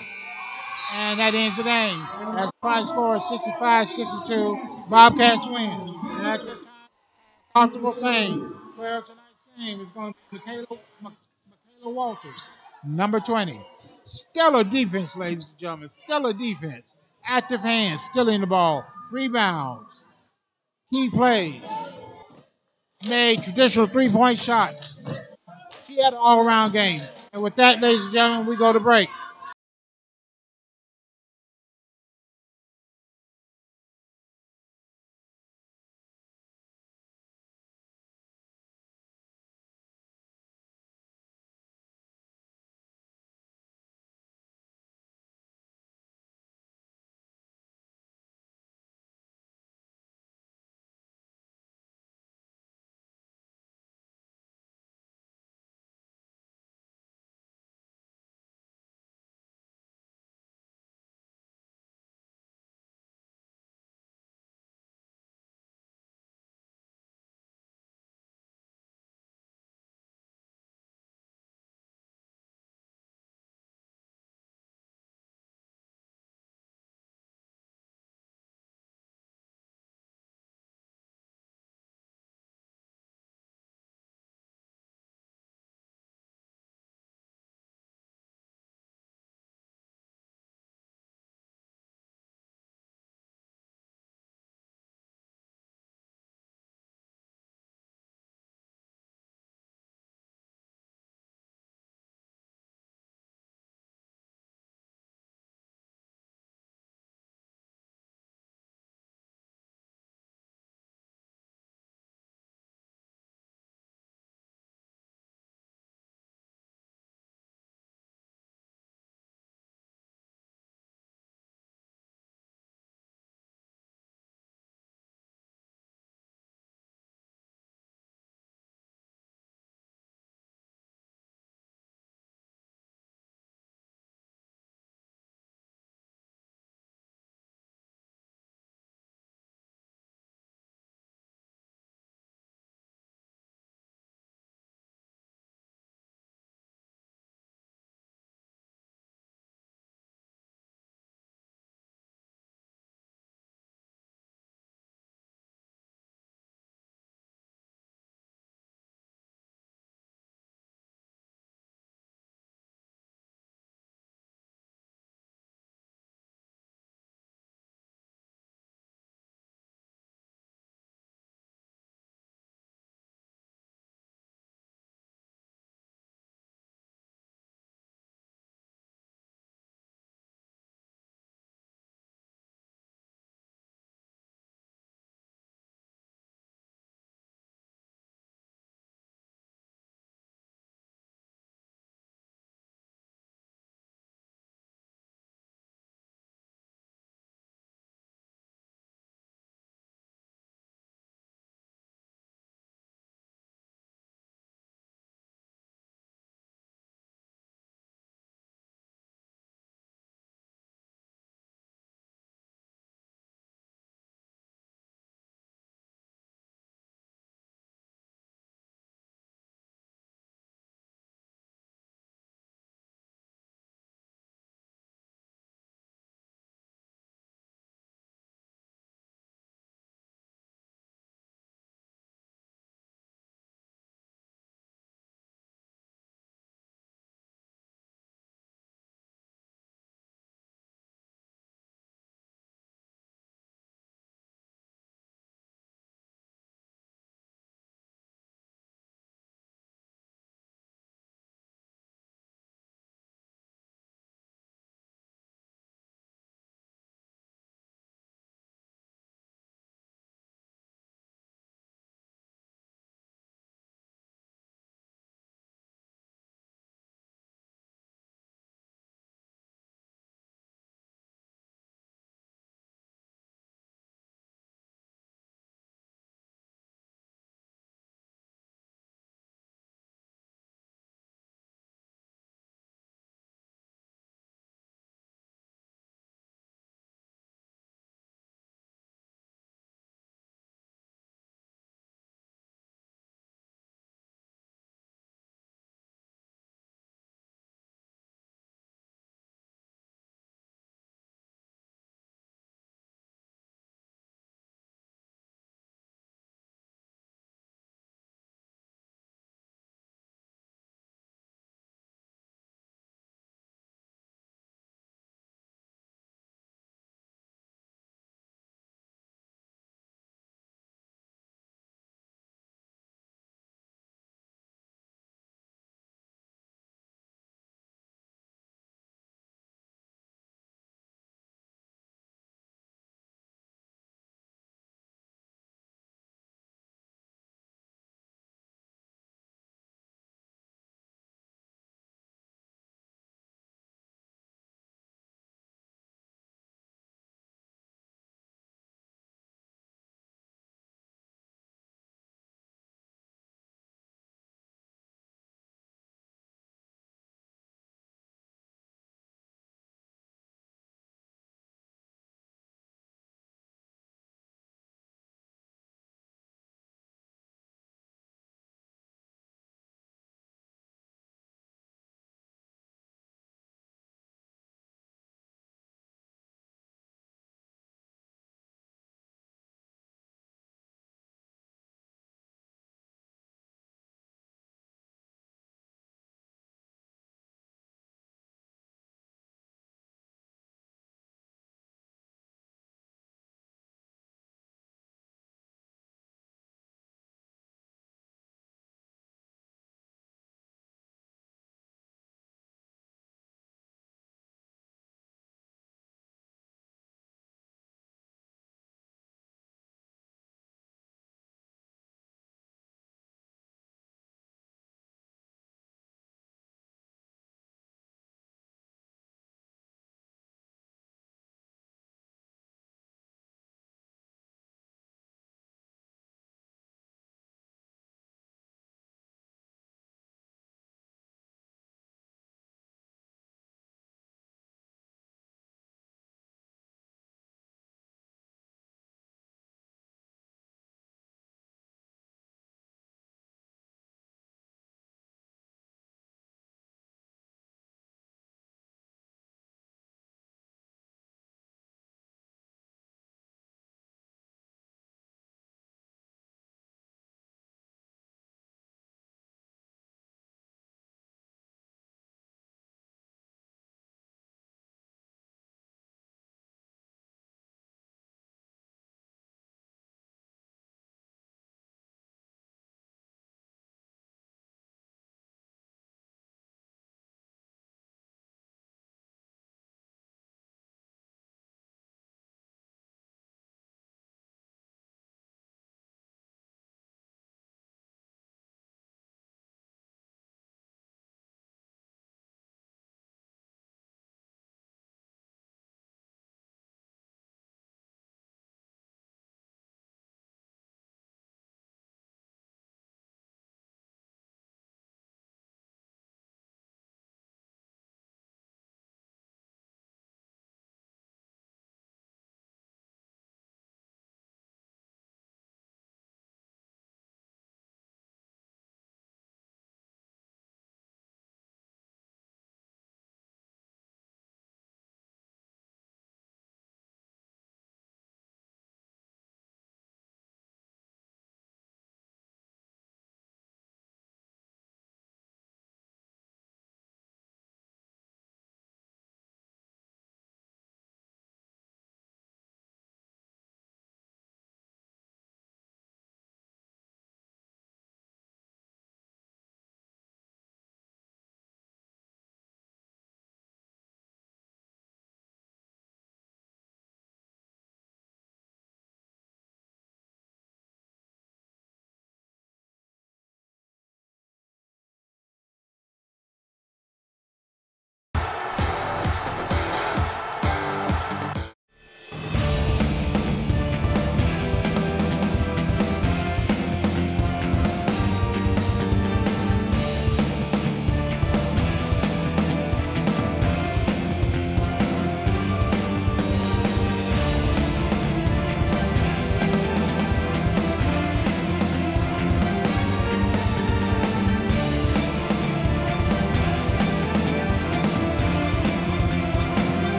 And that ends the game. As the final score is 65-62. Bobcats win. And at this time, comfortable saying, player of tonight's game is going to be Michaela Walters, number 20. Stellar defense, ladies and gentlemen. Stellar defense. Active hands, stealing the ball. Rebounds. Key plays. Made traditional three-point shots. She had an all-around game. And with that, ladies and gentlemen, we go to break.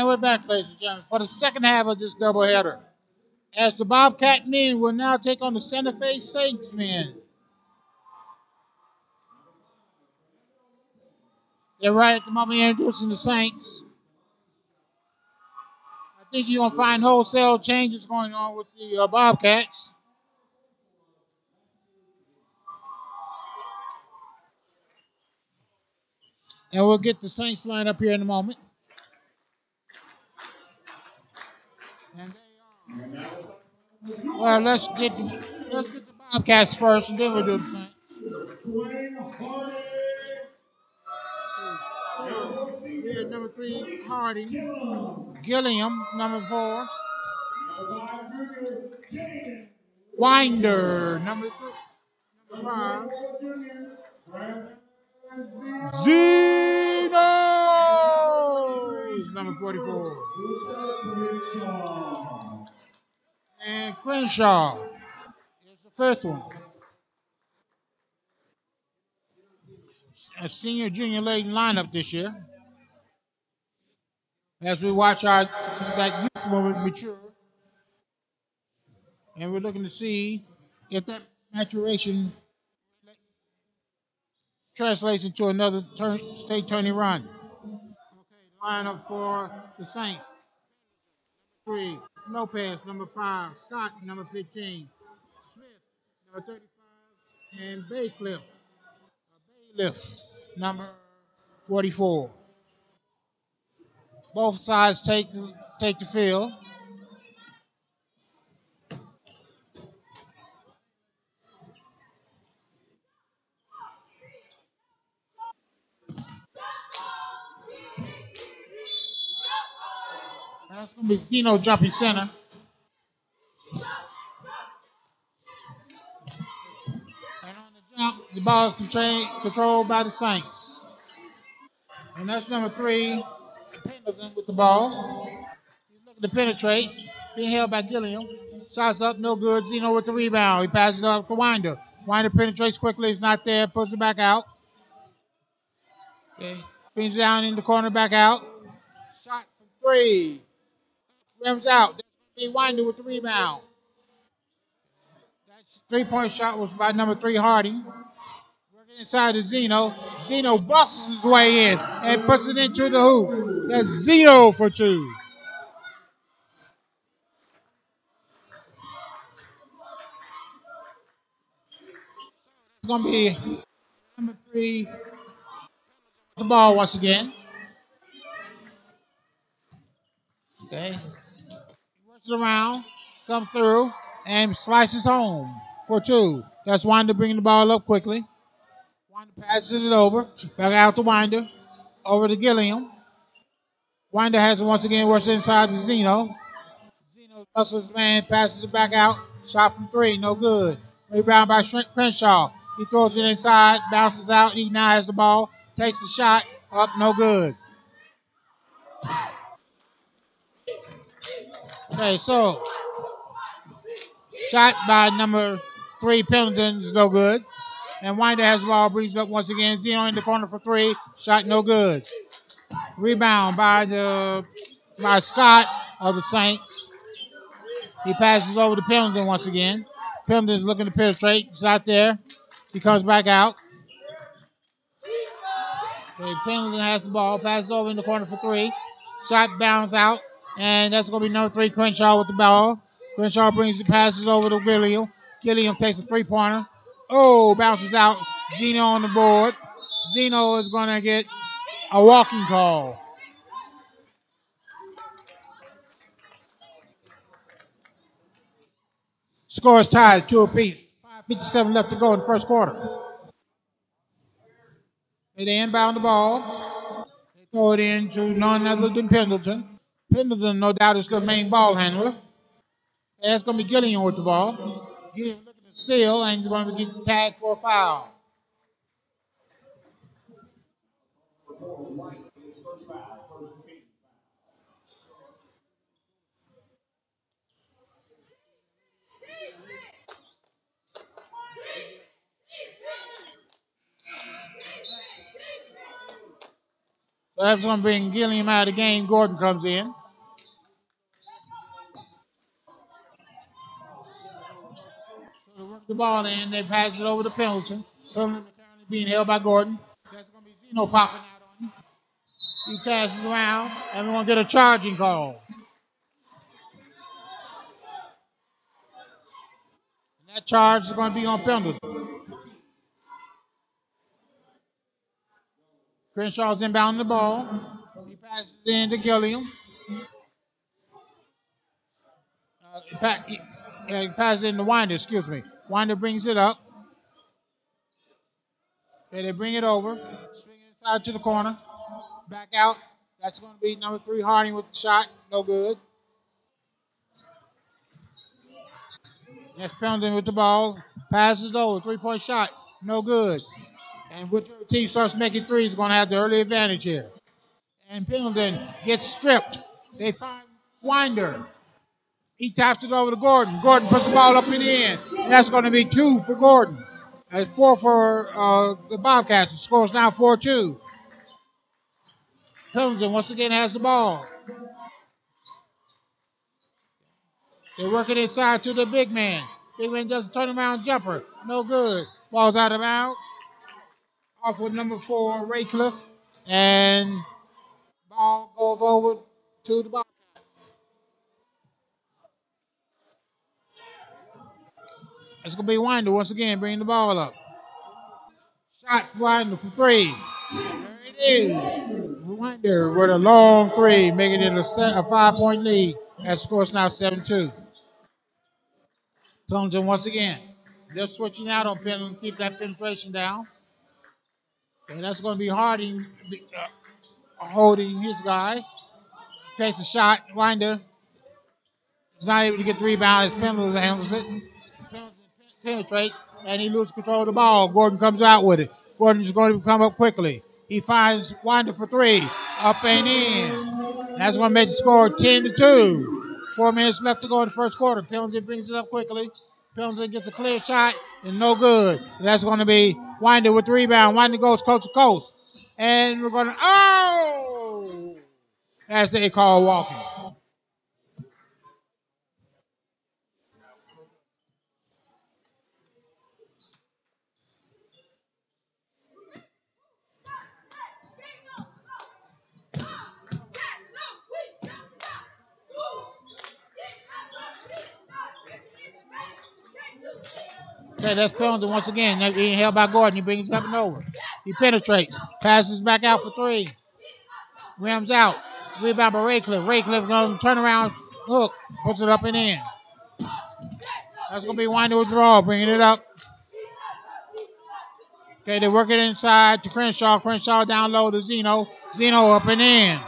And we're back, ladies and gentlemen, for the second half of this doubleheader. As the Bobcat men will now take on the Santa Fe Saints men. They're right at the moment introducing the Saints. I think you're going to find wholesale changes going on with the Bobcats. And we'll get the Saints line up here in a moment. And they are. Well, let's get the Bobcats first, and then we'll do the Saints. We have number 3, Harding. Gilliam, number 4. Winder, number 5. Zeno is number 44. And Crenshaw is the first one. A senior junior late lineup this year. As we watch that youth movement mature. And we're looking to see if that maturation translates into another state tourney run. Okay, lineup for the Saints. 3, Lopez, number 5. Scott, number 15. Smith, number 35. And Bayliff, number 44. Both sides take the field. That's going to be Zeno jumping center. And on the jump, the ball is controlled by the Saints. And that's number 3, Pendleton with the ball. He's looking to penetrate. Being held by Gilliam. Shots up, no good. Zeno with the rebound. He passes up to Winder. Winder penetrates quickly. He's not there. Puts it back out. Okay. Brings it down in the corner, back out. Shot from 3. Rims out. That's going to be Winder with the rebound. That 3-point shot was by number 3, Harding. Working inside to Zeno. Zeno busts his way in and puts it into the hoop. That's Zeno for 2. It's going to be number 3 the ball once again. Okay. He works it around, comes through, and slices home for 2. That's Winder bringing the ball up quickly. Winder passes it over. Back out to Winder. Over to Gilliam. Winder has it once again, works inside to Zeno. Zeno hustles his man, passes it back out. Shot from 3, no good. Rebound by Crenshaw. He throws it inside, bounces out. He now has the ball. Takes the shot. Up, no good. Okay, so shot by number 3, Pendleton is no good. And Winder has the ball, brings it up once again. Zeno in the corner for 3. Shot no good. Rebound by Scott of the Saints. He passes over to Pendleton once again. Pendleton is looking to penetrate. It's out there. He comes back out. Okay, Pendleton has the ball. Passes over in the corner for 3. Shot bounds out. And that's going to be number 3, Crenshaw with the ball. Crenshaw brings the passes over to Gilliam. Gilliam takes a 3-pointer. Oh, bounces out. Zeno on the board. Zeno is going to get a walking call. Score is tied 2 apiece. 5:57 left to go in the first quarter. They inbound the ball. They throw it in to none other than Pendleton. Pendleton, no doubt, is the main ball handler. And it's going to be Gilliam with the ball. Gilliam looking to steal, and he's going to get tagged for a foul. So that's going to bring Gilliam out of the game. Gordon comes in. So they work the ball in. They pass it over to Pendleton. Pendleton currently being held by Gordon. That's going to be Zeno popping out on him. He passes around, and we're going to get a charging call. And that charge is going to be on Pendleton. Crenshaw's inbounding the ball. He passes it in to Gilliam. He passes it in to Winder, excuse me. Winder brings it up. Okay, they bring it over. Swing it inside to the corner. Back out. That's going to be number 3, Harding with the shot. No good. Next Pendleton with the ball. Passes over. 3-point shot. No good. And whichever team starts making threes is going to have the early advantage here. And Pendleton gets stripped. They find Winder. He taps it over to Gordon. Gordon puts the ball up in the end. And that's going to be 2 for Gordon. And 4 for the Bobcats. The score is now 4-2. Pendleton once again has the ball. They work it inside to the big man. Big man does a turnaround jumper. No good. Ball's out of bounds. Off with number 4, Raycliffe. And ball goes over to the Bobcats. It's going to be Winder once again bringing the ball up. Shot Winder for 3. There it is. Winder with a long 3, making it a 5-point lead. That score is now 7-2. Pendleton once again. They're switching out on Pendleton, keep that penetration down. And that's going to be Harding holding his guy. Takes a shot. Winder is not able to get the rebound as Pendleton handles it. Pendleton penetrates, and he loses control of the ball. Gordon comes out with it. Gordon is going to come up quickly. He finds Winder for 3. Up and in. That's going to make the score 10-2. 4 minutes left to go in the first quarter. Pendleton brings it up quickly. Pendleton gets a clear shot and no good. And that's going to be Winder with the rebound. Winder goes coast to coast. And we're going to, as they call walking. Okay, that's Pendleton once again. They're being held by Gordon. He brings it up and over. He penetrates. Passes back out for 3. Rims out. Rebound by Raycliffe. Raycliffe going to turn around hook. Puts it up and in. That's going to be Winder with the ball. Bringing it up. Okay, they work it inside to Crenshaw. Crenshaw down low to Zeno. Zeno up and in.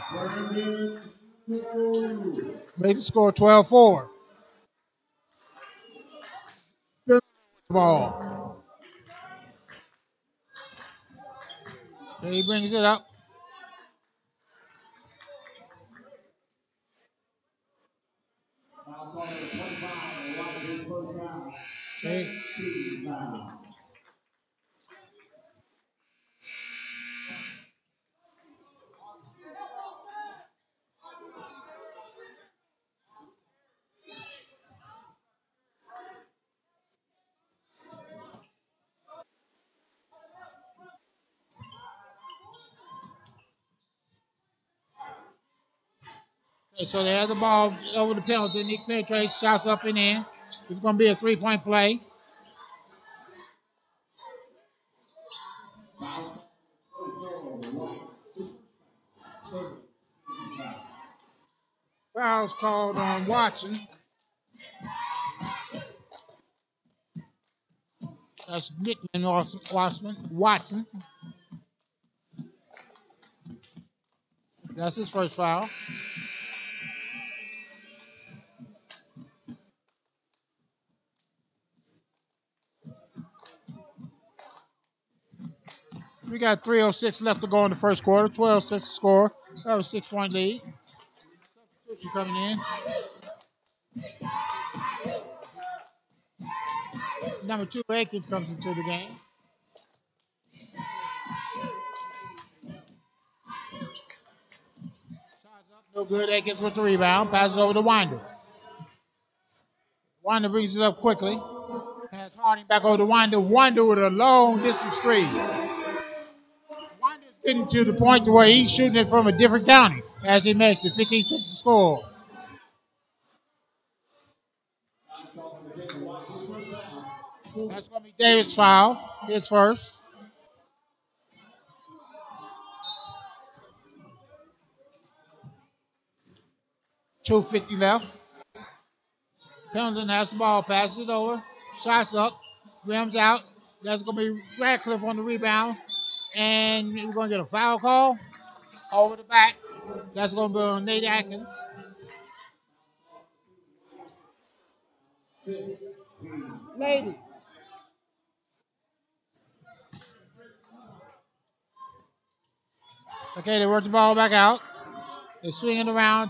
Made the score 12-4. Ball. Okay, he brings it up. Okay. Okay, so they have the ball over the penalty. Nick penetrates, shots up and in. It's going to be a 3-point play. Foul's called on Watson. That's Nickman Watson. That's his first foul. We got 3:06 left to go in the first quarter. 12-6 score. That was a 6-point lead. Substitution coming in. Number 2, Akins comes into the game. No good. Akins with the rebound. Passes over to Winder. Winder brings it up quickly. Has Harding back over to Winder. Winder with a long distance three. Winder's getting to the point to where he's shooting it from a different county as he makes it. 15-6 to score. That's going to be Davis' foul. His first. .250 left. Pendleton has the ball. Passes it over. Shots up. Rims out. That's going to be Radcliffe on the rebound. And we're going to get a foul call over the back. That's going to be on Nate Atkins. Lady. Okay, they work the ball back out. They're swinging around.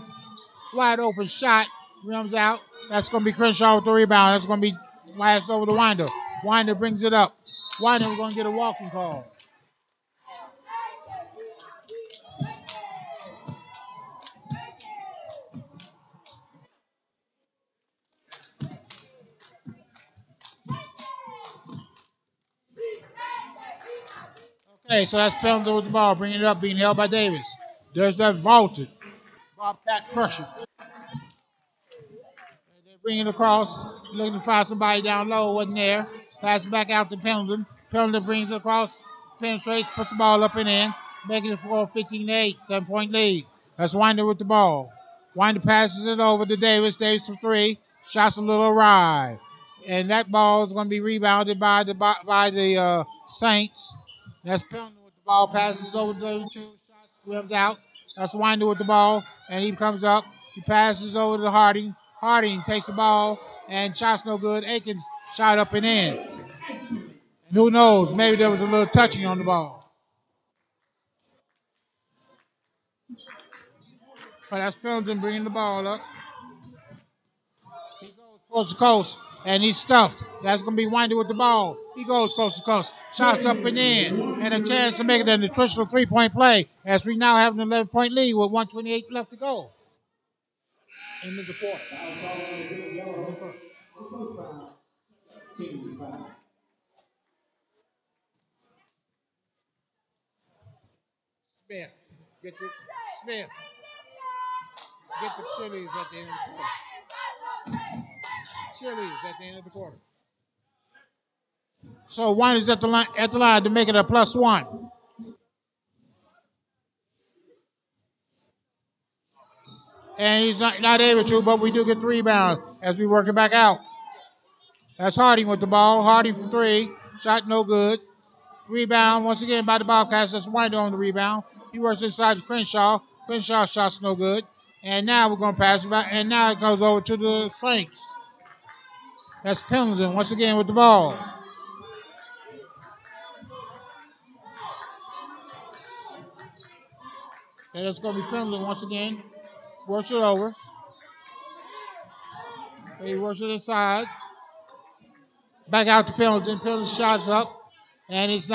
Wide open shot. Rims out. That's going to be Crenshaw with the rebound. That's going to be last over to Winder. Winder brings it up. Winder, we're going to get a walking call. Okay, so that's Pendleton with the ball. Bringing it up, being held by Davis. There's that vaulted. Bobcat pressure. They bring it across. Looking to find somebody down low. Wasn't there. Pass it back out to Pendleton. Pendleton brings it across. Penetrates. Puts the ball up and in. Making it for a 15-8. 7-point lead. That's Winder with the ball. Winder passes it over to Davis. Davis for three. Shots a little awry. And that ball is going to be rebounded by the Saints. That's Pendleton with the ball. Passes over to the two. Shots rims out. That's Winder with the ball. And he comes up. He passes over to Harding. Harding takes the ball. And shots no good. Akins shot up and in. And who knows? Maybe there was a little touching on the ball. But that's Pendleton bringing the ball up. He goes coast to coast. And he's stuffed. That's going to be Winder with the ball. He goes coast to coast. Shots up and in. And a chance to make it a nutritional three-point play as we now have an 11-point lead with 1:28 left to go. Into the fourth. Smith. Get the Smith. Get the Chili's at the end of the quarter. Chili's at the end of the quarter. So Winder's at the line to make it a +1. And he's not able to, but we do get the rebound as we work it back out. That's Harding with the ball. Harding for three. Shot no good. Rebound once again by the Bobcats. That's Winder on the rebound. He works inside to Crenshaw. Crenshaw shots no good. And now we're going to pass it back. And now it goes over to the Saints. That's Pendleton once again with the ball. And it's going to be Pendleton once again. Works it over. He works it inside. Back out to Pendleton. Pendleton shots up. And it's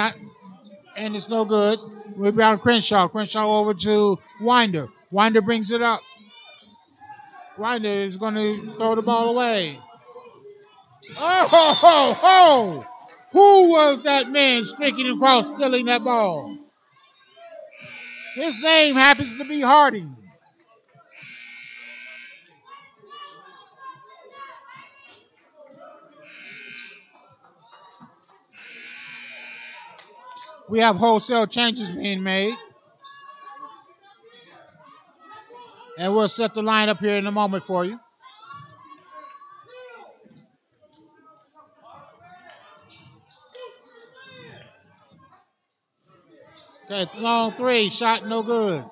no good. Rebound Crenshaw. Crenshaw over to Winder. Winder brings it up. Winder is going to throw the ball away. Oh, ho, ho, ho! Who was that man streaking across, stealing that ball? His name happens to be Harding. We have wholesale changes being made. And we'll set the line up here in a moment for you. Okay, long three, shot no good.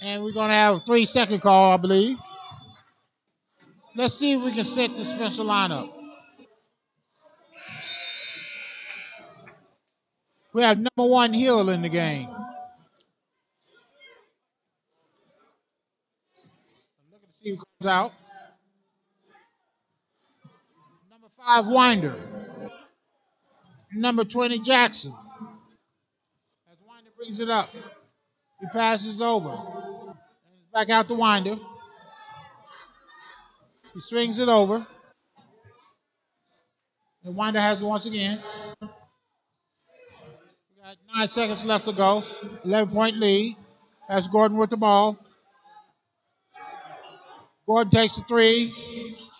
And we're going to have a 3-second call, I believe. Let's see if we can set the special lineup. We have number 1 Hill in the game. Looking to see who comes out. Number 5 Winder. Number 20 Jackson. As Winder brings it up. He passes over. Back out to Winder. He swings it over. And Winder has it once again. We got 9 seconds left to go. 11-point lead. That's Gordon with the ball. Gordon takes the three.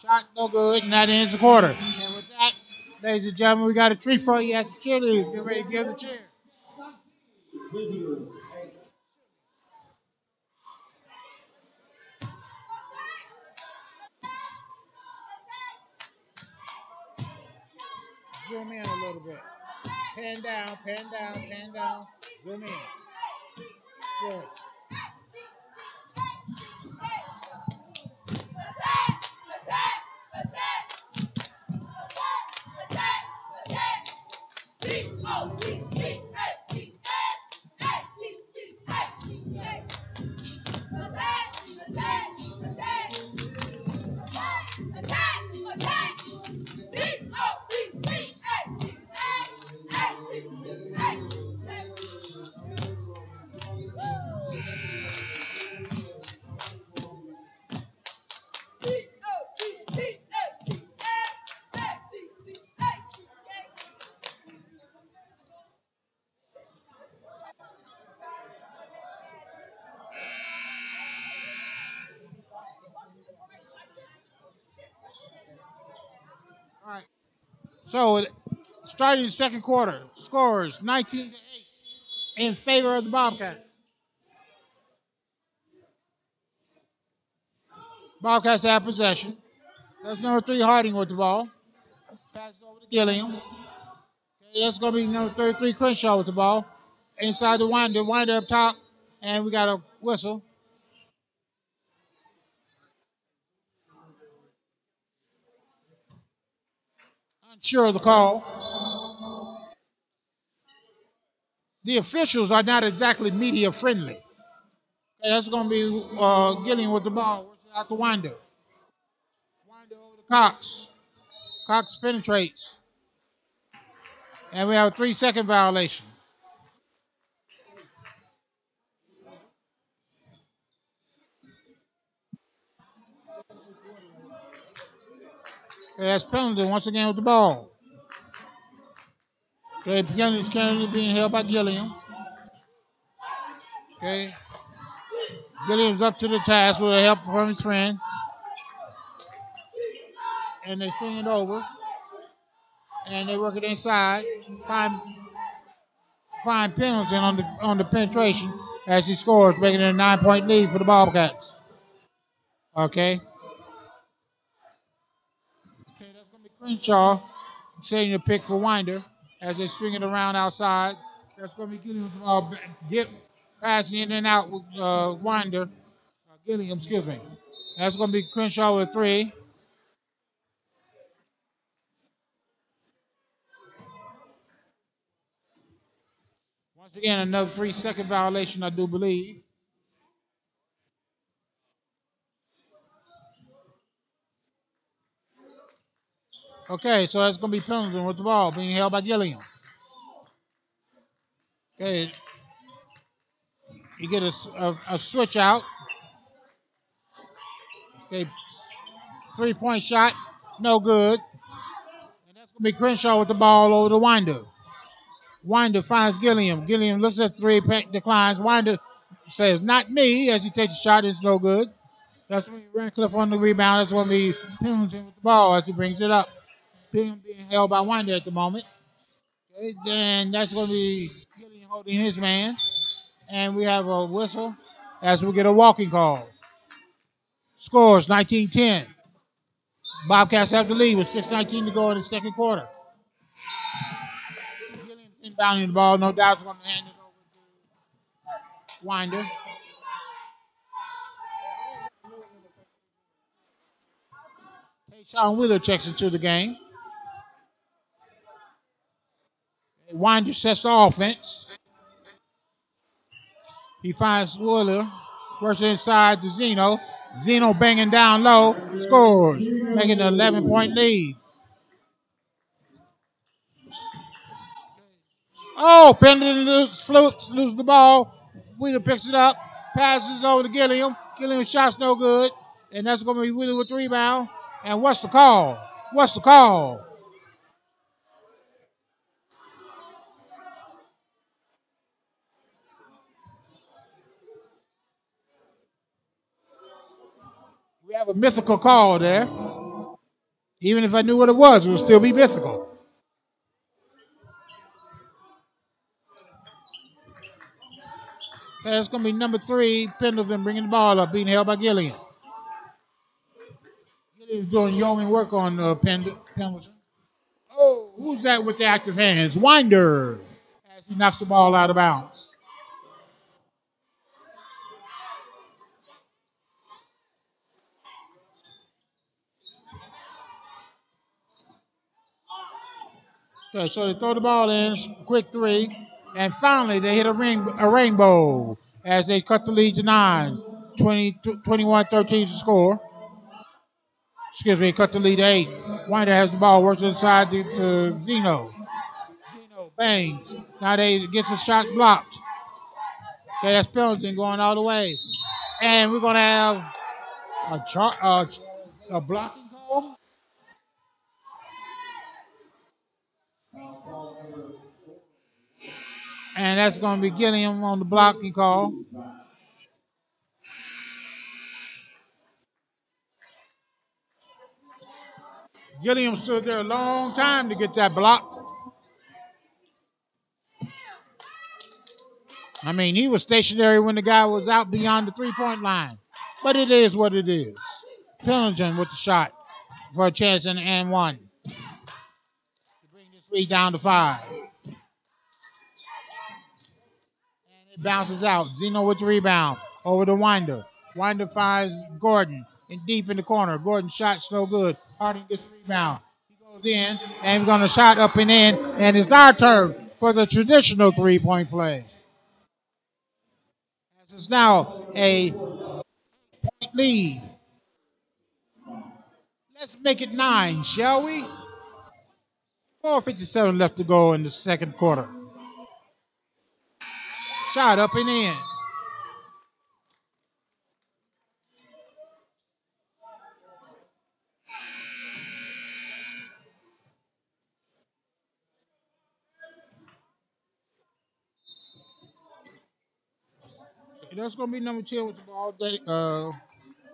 Shot no good, and that ends the quarter. And with that, ladies and gentlemen, we got a treat for you as the cheerleaders. Get ready to give the cheer. Zoom in a little bit. Pan down, pan down, pan down. Zoom in. Good. All right. So, starting the second quarter, scores 19-8 in favor of the Bobcats. Bobcats have possession. That's number 3 Harding with the ball. Passes over to Gilliam. Okay, that's going to be number 33 Crenshaw with the ball. Inside the Winder. Winder up top. And we got a whistle. Unsure of the call. The officials are not exactly media friendly. Okay, that's going to be Gilliam with the ball. Out the Winder. Winder over to Cox. Cox penetrates. And we have a 3-second violation. Okay, that's Pendleton once again with the ball. Okay, Pendleton's currently being held by Gilliam. Okay. Gilliam's up to the task with the help from his friend. And they swing it over. And they work it inside. Find Pendleton on the penetration as he scores, making it a 9-point lead for the Bobcats. Okay. Okay, that's going to be Crenshaw setting the pick for Winder as they swing it around outside. That's going to be Gilliam with the ball. Passing in and out with Winder. Gilliam, excuse me. That's going to be Crenshaw with 3. Once again, another 3-second violation, I do believe. Okay, so that's going to be Pendleton with the ball being held by Gilliam. Okay. You get a switch out. Okay. 3-point shot. No good. And that's going to be Crenshaw with the ball over to Winder. Winder finds Gilliam. Gilliam looks at 3, declines. Winder says, not me, as he takes a shot. It's no good. That's going to be Radcliffe on the rebound. That's going to be Pendleton with the ball as he brings it up. Pendleton being held by Winder at the moment. Okay, then that's going to be Gilliam holding his man. And we have a whistle as we get a walking call. Scores 19-10. Bobcats have the lead with 6:19 to go in the second quarter. Gilliam's inbounding the ball. No doubt is going to hand it over to Winder. Tayshawn Wheeler checks into the game. Winder sets the offense. He finds Wheeler. Works inside to Zeno. Zeno banging down low. Scores. Making an 11-point lead. Oh, Pendleton loses the ball. Wheeler picks it up, passes over to Gilliam. Gilliam's shot's no good. And that's going to be Wheeler with the rebound. And what's the call? What's the call? We have a mythical call there. Even if I knew what it was, it would still be mythical. Okay, it's going to be number 3, Pendleton bringing the ball up, being held by Gilliam. Gilliam's doing yeoman work on Pendleton. Oh, who's that with the active hands? Winder. As he knocks the ball out of bounds. Okay, so they throw the ball in, quick 3, and finally they hit a rainbow as they cut the lead to 9. 21-13 to score. Excuse me, cut the lead to 8. Winder has the ball, works inside to Zeno. Zeno bangs. Now they gets a shot blocked. Okay, that's Pendleton going all the way. And we're going to have a blocking call. And that's going to be Gilliam on the blocking call. Gilliam stood there a long time to get that block. I mean, he was stationary when the guy was out beyond the three-point line. But it is what it is. Pendleton with the shot for a chance in the and one. To bring this lead down to 5. And it bounces out. Zeno with the rebound. Over to Winder. Winder finds Gordon deep in the corner. Gordon's shot's no good. Harding gets the rebound. He goes in, and we're going to shot up and in. And it's our turn for the traditional three-point play. It's now a point lead. Let's make it 9, shall we? 4:57 left to go in the second quarter. Shot up and in. That's going to be number 10 with the ball,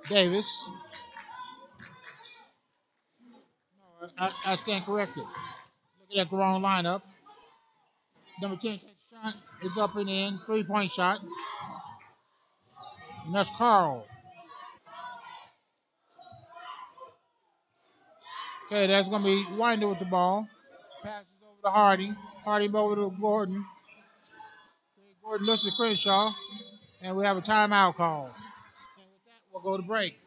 Davis. No, I stand corrected. Looking at the wrong lineup. Number 10 takes a shot. It's up and in. 3-point shot. And that's Carl. Okay, that's going to be Winder with the ball. Passes over to Harding. Harding over to Gordon. Okay, Gordon looks at Crenshaw. And we have a timeout call. And with that, we'll go to break.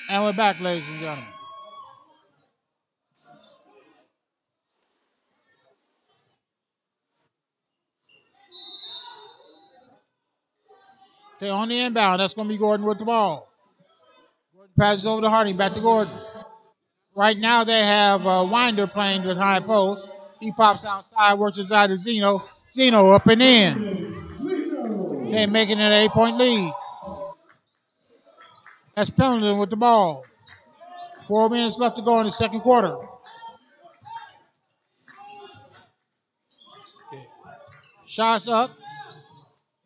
And we're back, ladies and gentlemen. Okay, on the inbound, that's going to be Gordon with the ball. Gordon passes over to Harding, back to Gordon. Right now they have Winder playing with high post. He pops outside, works inside to Zeno. Zeno up and in. Okay, making it an 8-point lead. That's Pendleton with the ball. 4 minutes left to go in the second quarter. Okay. Shots up.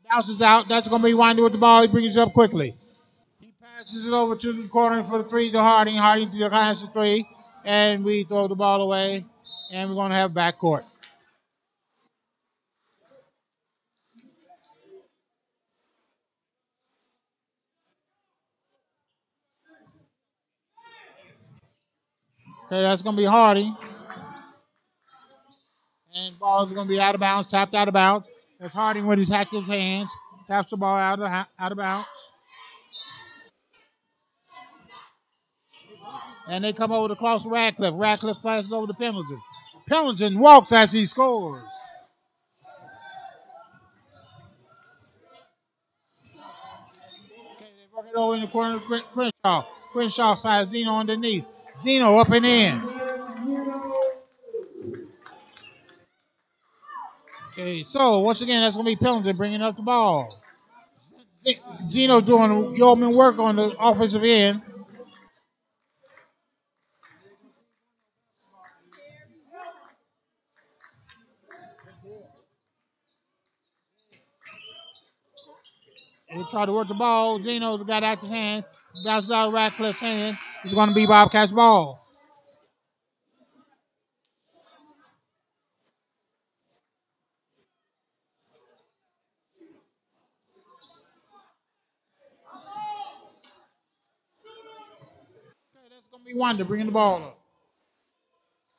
Bounces out. That's going to be Winder with the ball. He brings it up quickly. He passes it over to the corner for the 3 to Harding. Harding declines the 3. And we throw the ball away. And we're going to have backcourt. Okay, that's going to be Hardy. And ball's going to be out of bounds, tapped out of bounds. That's Harding with his active hands. Taps the ball out of bounds. And they come over to cross Radcliffe. Radcliffe passes over to Pendleton. Pendleton walks as he scores. Okay, they work it over in the corner of Crenshaw. Crenshaw side Zeno underneath. Zeno up and in. Okay, so once again, that's going to be Pendleton bringing up the ball. Zeno doing yeoman work on the offensive end. They try to work the ball. Zeno's got active hand. Bounces out of Radcliffe's hand. It's going to be Bobcats' ball. Okay, that's going to be Winder bringing the ball up.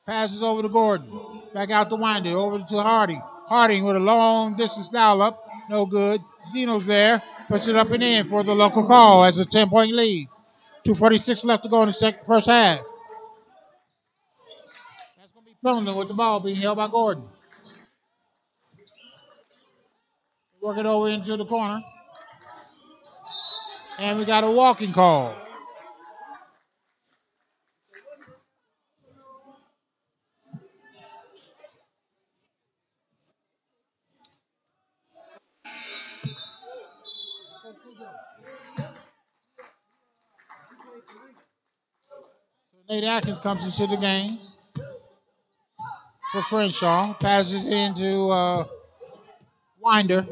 Passes over to Gordon. Back out to Winder. Over to Harding. Harding with a long distance dial up. No good. Zeno's there. Puts it up and in for the local call as a 10-point lead. 2:46 left to go in the first half. That's going to be Pendleton with the ball being held by Gordon. Work it over into the corner. And we got a walking call. Nate Atkins comes into the game for Crenshaw. Passes into Winder.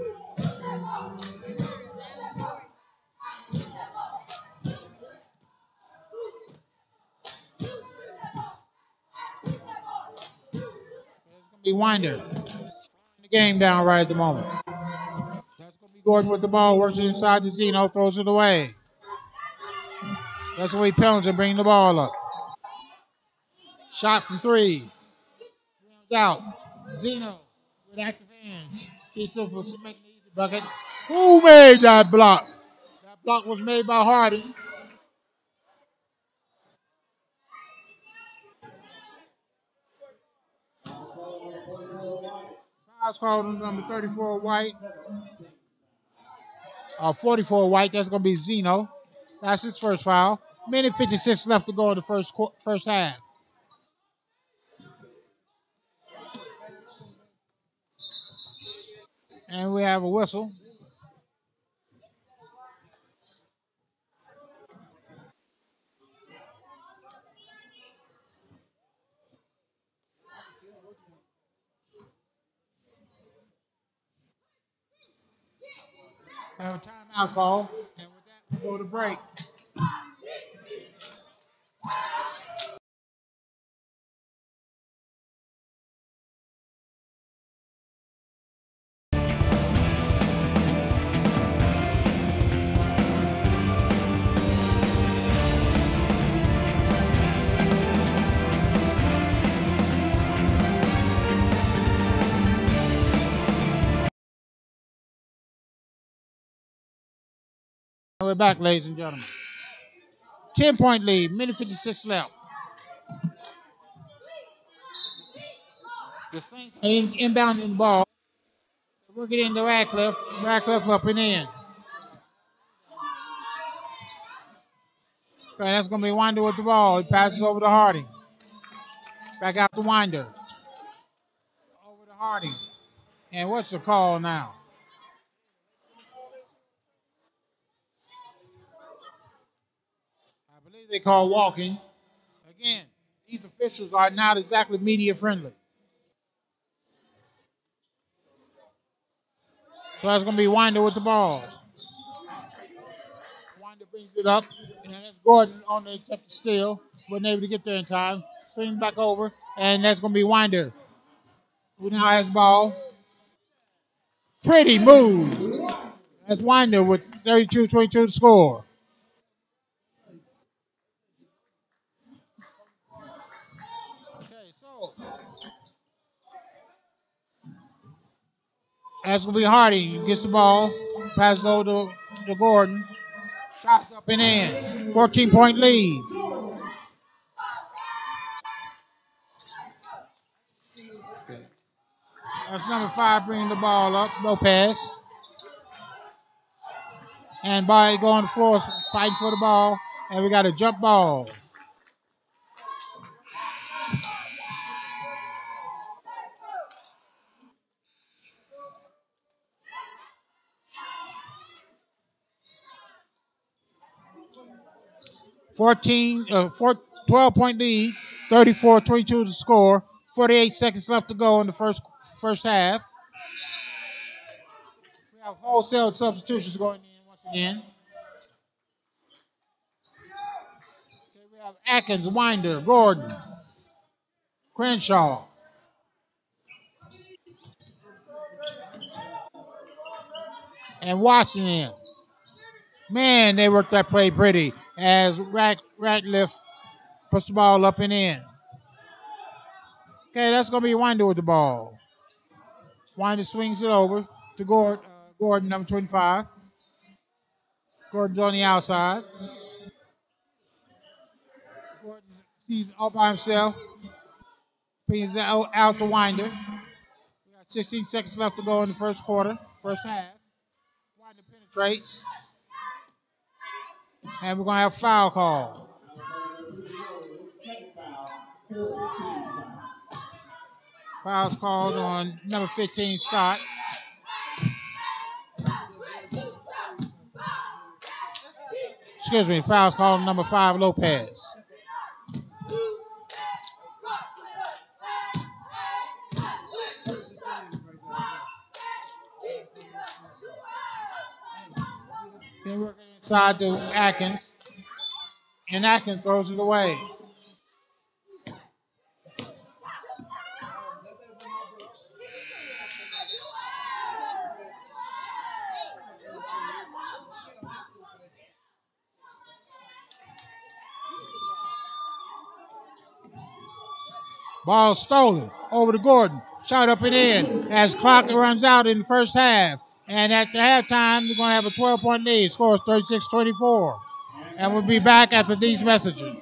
Be Winder. The game down right at the moment. That's going to be Gordon with the ball. Works it inside to Zeno. Throws it away. That's the way Pendleton bringing the ball up. Shot from three. Out. Zeno with active hands. He's still making the easy bucket. Who made that block? That block was made by Harding. Foul's called on number 34 White. 44 White. That's going to be Zeno. That's his first foul. Minute 56 left to go in the first half. And we have a whistle. Have a timeout call. And with that, we'll go to break. We're back, ladies and gentlemen. 10-point lead, minute 56 left. The Saints are inbounding the ball. Work it into Radcliffe. Radcliffe up and in. Okay, that's going to be Winder with the ball. He passes over to Harding. Back out to Winder. Over to Harding. And what's the call now? I believe they call walking. Again, these officials are not exactly media friendly. So that's going to be Winder with the ball. Winder brings it up. And that's Gordon on the attempt to steal. Wasn't able to get there in time. Swings back over. And that's going to be Winder, who now has the ball. Pretty move. That's Winder with 32-22 to score. That's going to be Hardy. Gets the ball. Passes over to Gordon. Shots up and in. 14-point lead. That's number 5 bringing the ball up. Lopez. And Barry go on the floor fighting for the ball. And we got a jump ball. uh, 12-point lead, 34-22 to score, 48 seconds left to go in the first half. We have wholesale substitutions going in once again. Okay, we have Atkins, Winder, Gordon, Crenshaw. And Washington. Man, they worked that play pretty as Ratliff puts the ball up and in. Okay, that's going to be Winder with the ball. Winder swings it over to Gordon, number 25. Gordon's on the outside. Gordon sees all by himself. Brings out the Winder. We got 16 seconds left to go in the first half. Winder penetrates. And we're going to have a foul call. Foul's called on number 15, Scott. Excuse me, foul's called on number 5, Lopez. Then working inside to Atkins. And Atkins throws it away. Ball stolen over to Gordon. Shot up and in as clock runs out in the first half. And at the halftime, we're going to have a 12-point lead. Scores 36-24. And we'll be back after these messages.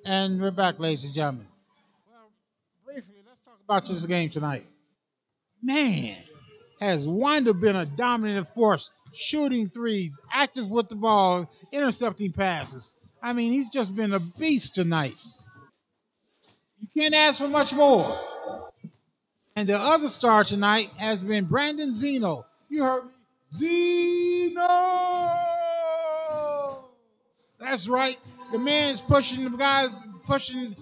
And we're back, ladies and gentlemen. Well, briefly, let's talk about this game tonight. Man, has Winder been a dominant force, shooting threes, active with the ball, intercepting passes. I mean, he's just been a beast tonight. You can't ask for much more. And the other star tonight has been Brandon Zeno. You heard me. Zeno! That's right. The man's pushing the guys, pushing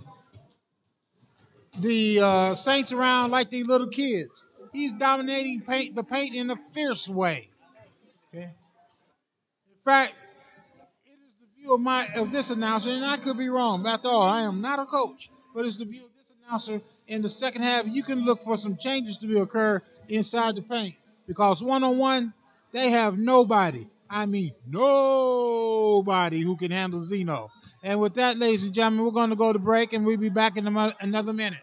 the Saints around like they little kids. He's dominating the paint in a fierce way. Okay. In fact, it is the view of this announcer, and I could be wrong. After all, I am not a coach, but it's the view of this announcer. In the second half, you can look for some changes to occur inside the paint because one-on-one, they have nobody. I mean, nobody who can handle Zeno. And with that, ladies and gentlemen, we're going to go to break, and we'll be back in another minute.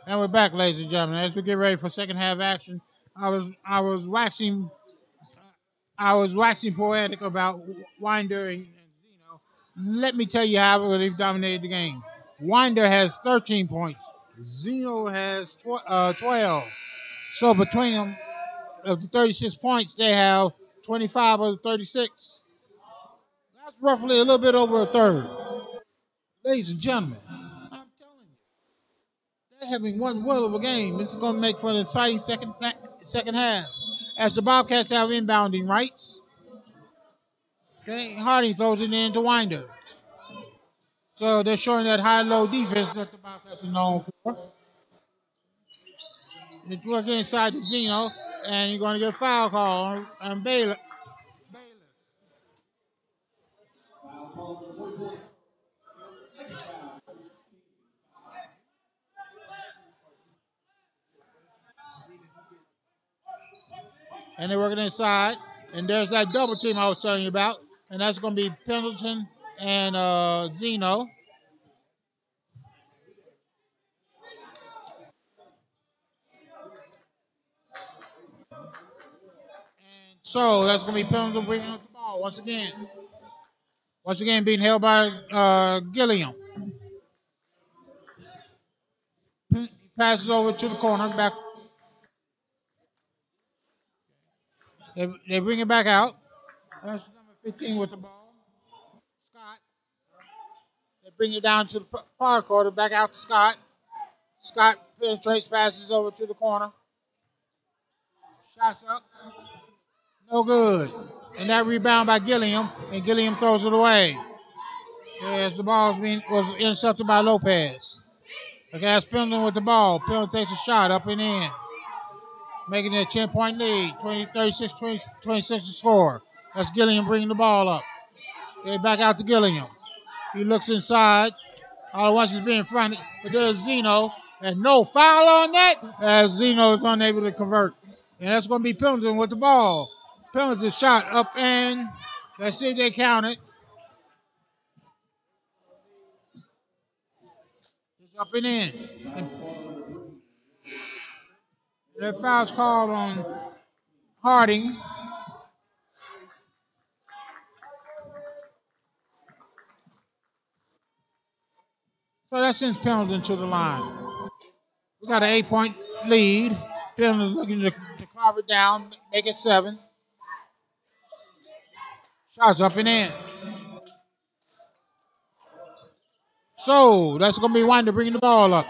And we're back, ladies and gentlemen. As we get ready for second half action, I was waxing poetic about Winder and Zeno. Let me tell you how they've dominated the game. Winder has 13 points. Zeno has 12. So between them, of the 36 points, they have 25 of the 36. That's roughly a little bit over a third. Ladies and gentlemen, I'm telling you, they're having one well of a game. This is going to make for an exciting second half. As the Bobcats have inbounding rights, okay, Hardy throws it in to Winder. So they're showing that high-low defense that the Bobcats are known for. It's working inside to Zeno, and you're going to get a foul call on Baylor. And they're working inside, and there's that double team I was telling you about, and that's going to be Pendleton and Zeno. So that's going to be Pendleton bringing up the ball once again. Once again, being held by Gilliam. He passes over to the corner. Back. They bring it back out. That's number 15 with the ball. Scott. They bring it down to the far quarter, back out to Scott. Scott penetrates, passes over to the corner. Shots up. No good. And that rebound by Gilliam, and Gilliam throws it away. As the ball was intercepted by Lopez. Okay, that's Pendleton with the ball. Pendleton takes a shot up and in, making it a 10-point lead. 36, 26 to score. That's Gilliam bringing the ball up. They back out to Gilliam. He looks inside. All at once he's being fronted, but there's Zeno. And no foul on that, as Zeno is unable to convert. And that's going to be Pendleton with the ball. Pendleton shot up and let's see if they count it. It's up and in. And that foul's called on Harding. So that sends Pendleton to the line. We got an 8-point lead. Pendleton's looking to carve it down, make it 7. Shots up and in. So that's going to be Winder bringing the ball up.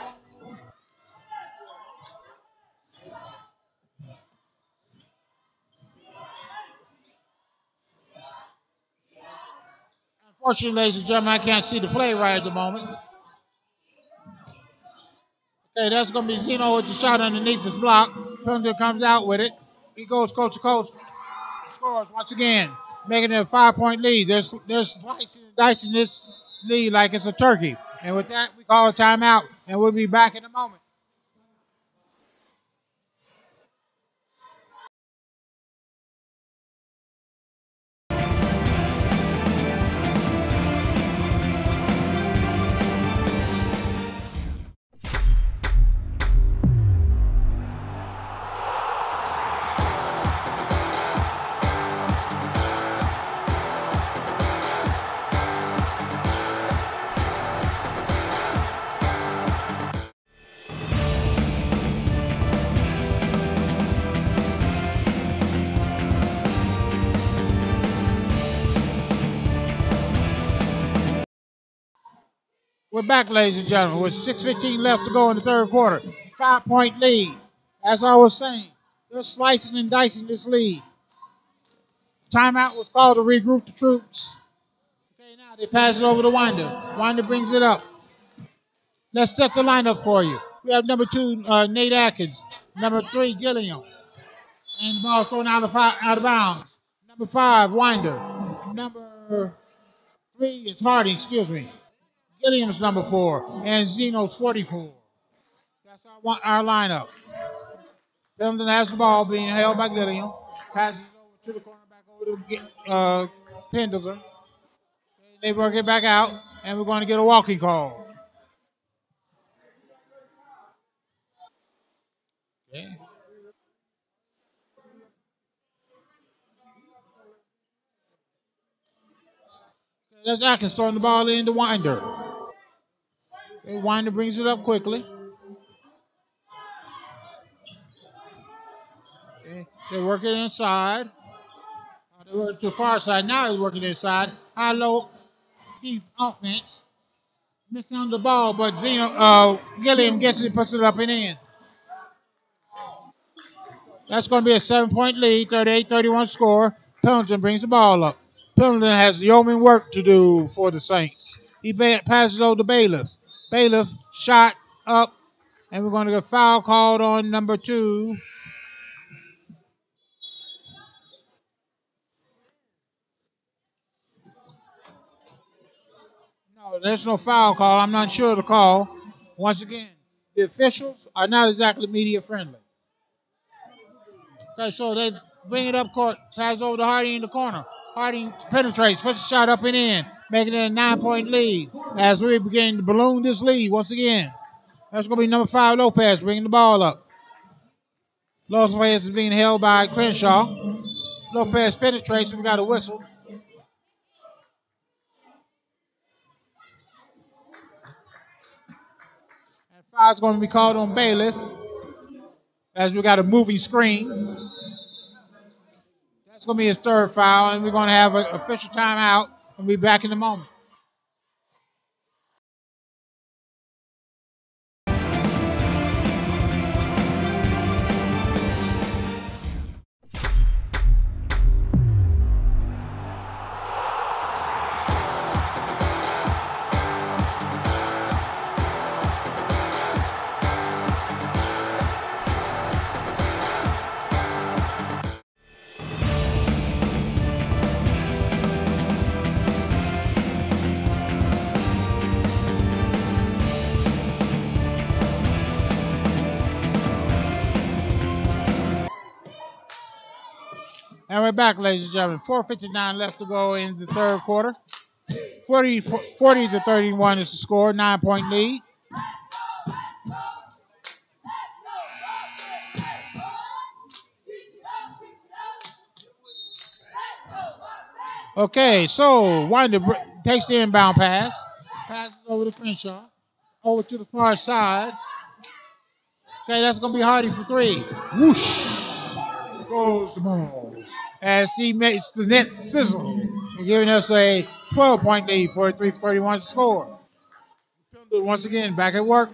Unfortunately, ladies and gentlemen, I can't see the play right at the moment. Okay, that's going to be Zeno with the shot underneath his block. Pendleton comes out with it. He goes coast to coast. Scores once again, making it a 5-point lead. There's slicing and dicing this lead like it's a turkey. And with that, we call a timeout, and we'll be back in a moment. We're back, ladies and gentlemen, with 6:15 left to go in the third quarter. 5-point lead. As I was saying, they're slicing and dicing this lead. Timeout was called to regroup the troops. Okay, now they pass it over to Winder. Winder brings it up. Let's set the lineup for you. We have number 2, Nate Atkins. Number 3, Gilliam. And the ball's thrown out of bounds. Number 5, Winder. Number 3 is Harding, excuse me. Gilliam's number 4, and Zeno's 44. That's our lineup. Pendleton has the ball being held by Gilliam. Passes over to the corner, back over to Pendleton. They work it back out, and we're going to get a walking call. Okay. That's Atkins throwing the ball in to Winder. Okay, Winder brings it up quickly. Okay, they work it inside. They work to the far side. Now he's working inside. High, low, deep offense. Missing on the ball, but Gilliam gets it, puts it up and in. That's going to be a 7-point lead, 38-31 score. Pendleton brings the ball up. Pendleton has yeoman work to do for the Saints. He passes over to Bailiff. Bailiff shot up, and we're going to get a foul called on number 2. No, there's no foul call. I'm not sure of the call. Once again, the officials are not exactly media friendly. Okay, so they bring it up court, pass over to Harding in the corner. Harding penetrates, puts a shot up and in, making it a 9-point lead as we begin to balloon this lead once again. That's going to be number 5, Lopez, bringing the ball up. Lopez is being held by Crenshaw. Lopez penetrates, and we got a whistle. And foul's going to be called on Bailiff as we got a moving screen. It's going to be his third foul, and we're going to have an official timeout, and we'll be back in a moment. And we're back, ladies and gentlemen. 4:59 left to go in the third quarter. 40 to 31 is the score, 9-point lead. Okay, so Winder takes the inbound pass, passes over to Crenshaw, over to the far side. Okay, that's going to be Hardy for three. Whoosh goes the ball as he makes the net sizzle and giving us a 12-point lead, 43-31 score. Once again, back at work.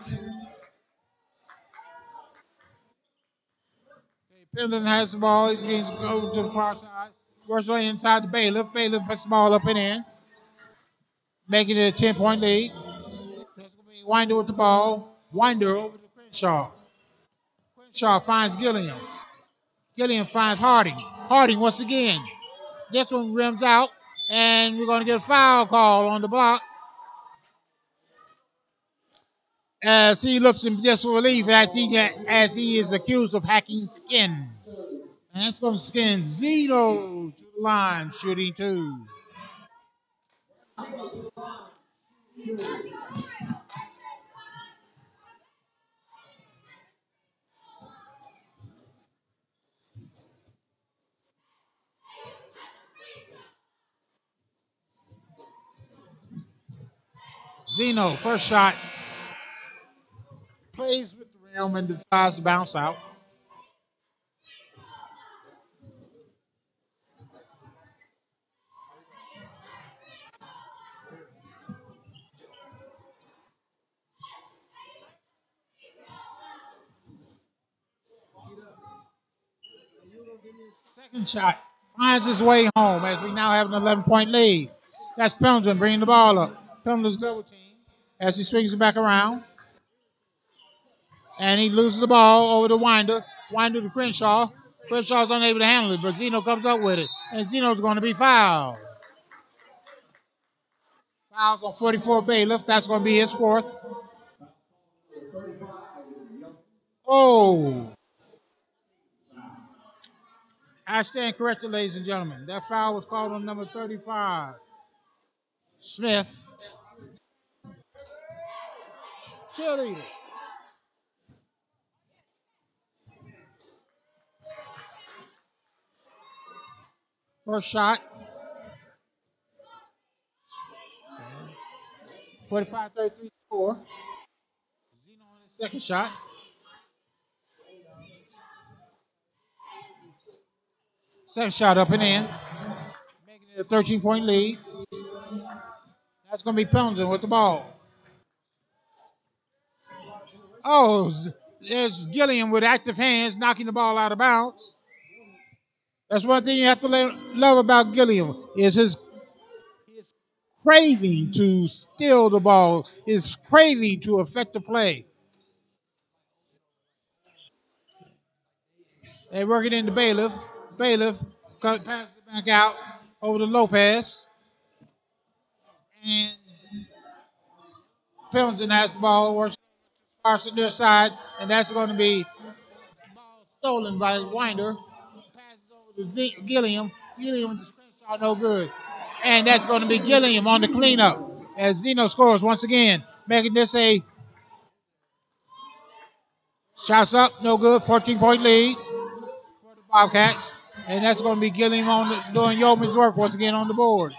Pendleton has the ball. He needs to go to the far side. Works way inside the Bailiff. Bailiff puts the ball up and in, making it a 10-point lead. That's going to be Winder with the ball. Winder over to Crenshaw. Crenshaw finds Gilliam. Gilliam finds Harding. Harding once again. This one rims out, and we're going to get a foul call on the block as he looks in disbelief as he is accused of hacking skin. And that's going to skin Zeno to the line, shooting two. Zeno, first shot, plays with the rim and decides to bounce out. Second shot finds his way home as we now have an 11-point lead. That's Pendleton bringing the ball up. Pendleton's double team as he swings it back around. And he loses the ball over to Winder. Winder to Crenshaw. Crenshaw's unable to handle it, but Zeno comes up with it. And Zeno's going to be fouled. Fouls on 44 Bailiff. That's going to be his fourth. Oh. I stand corrected, ladies and gentlemen. That foul was called on number 35, Smith. Cheerleader. First shot. 45-33 score. Zeno on his second shot. Second shot up and in. Making it a 13-point lead. That's going to be Pendleton with the ball. Oh, there's Gilliam with active hands knocking the ball out of bounds. That's one thing you have to love about Gilliam is his craving to steal the ball, his craving to affect the play. They work it into Bailiff. Bailiff passes it back out over to Lopez. And Pendleton has the ball, works on their side, and that's going to be ball stolen by Winder. Passes over to Gilliam. Gilliam with the Crenshaw, no good. And that's going to be Gilliam on the cleanup as Zeno scores once again, making this a shots up, no good, 14-point lead for the Bobcats. And that's going to be Gilliam doing yeoman's work once again on the board.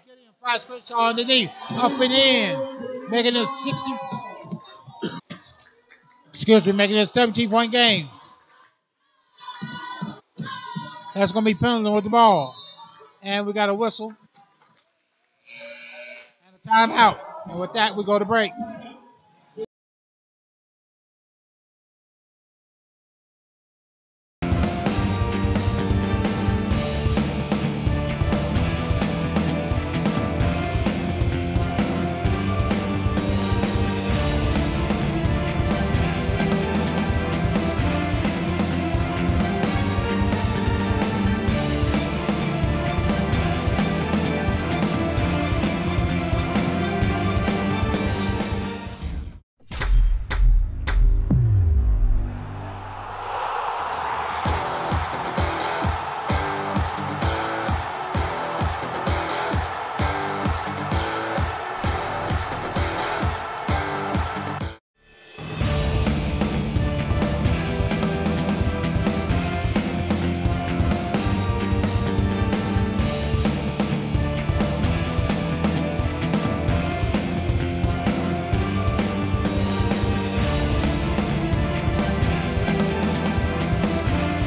Gilliam finds Crenshaw underneath, up and in, making it 60. Making it a 17-point game. That's going to be Pendleton with the ball. And we got a whistle and a timeout. And with that, we go to break.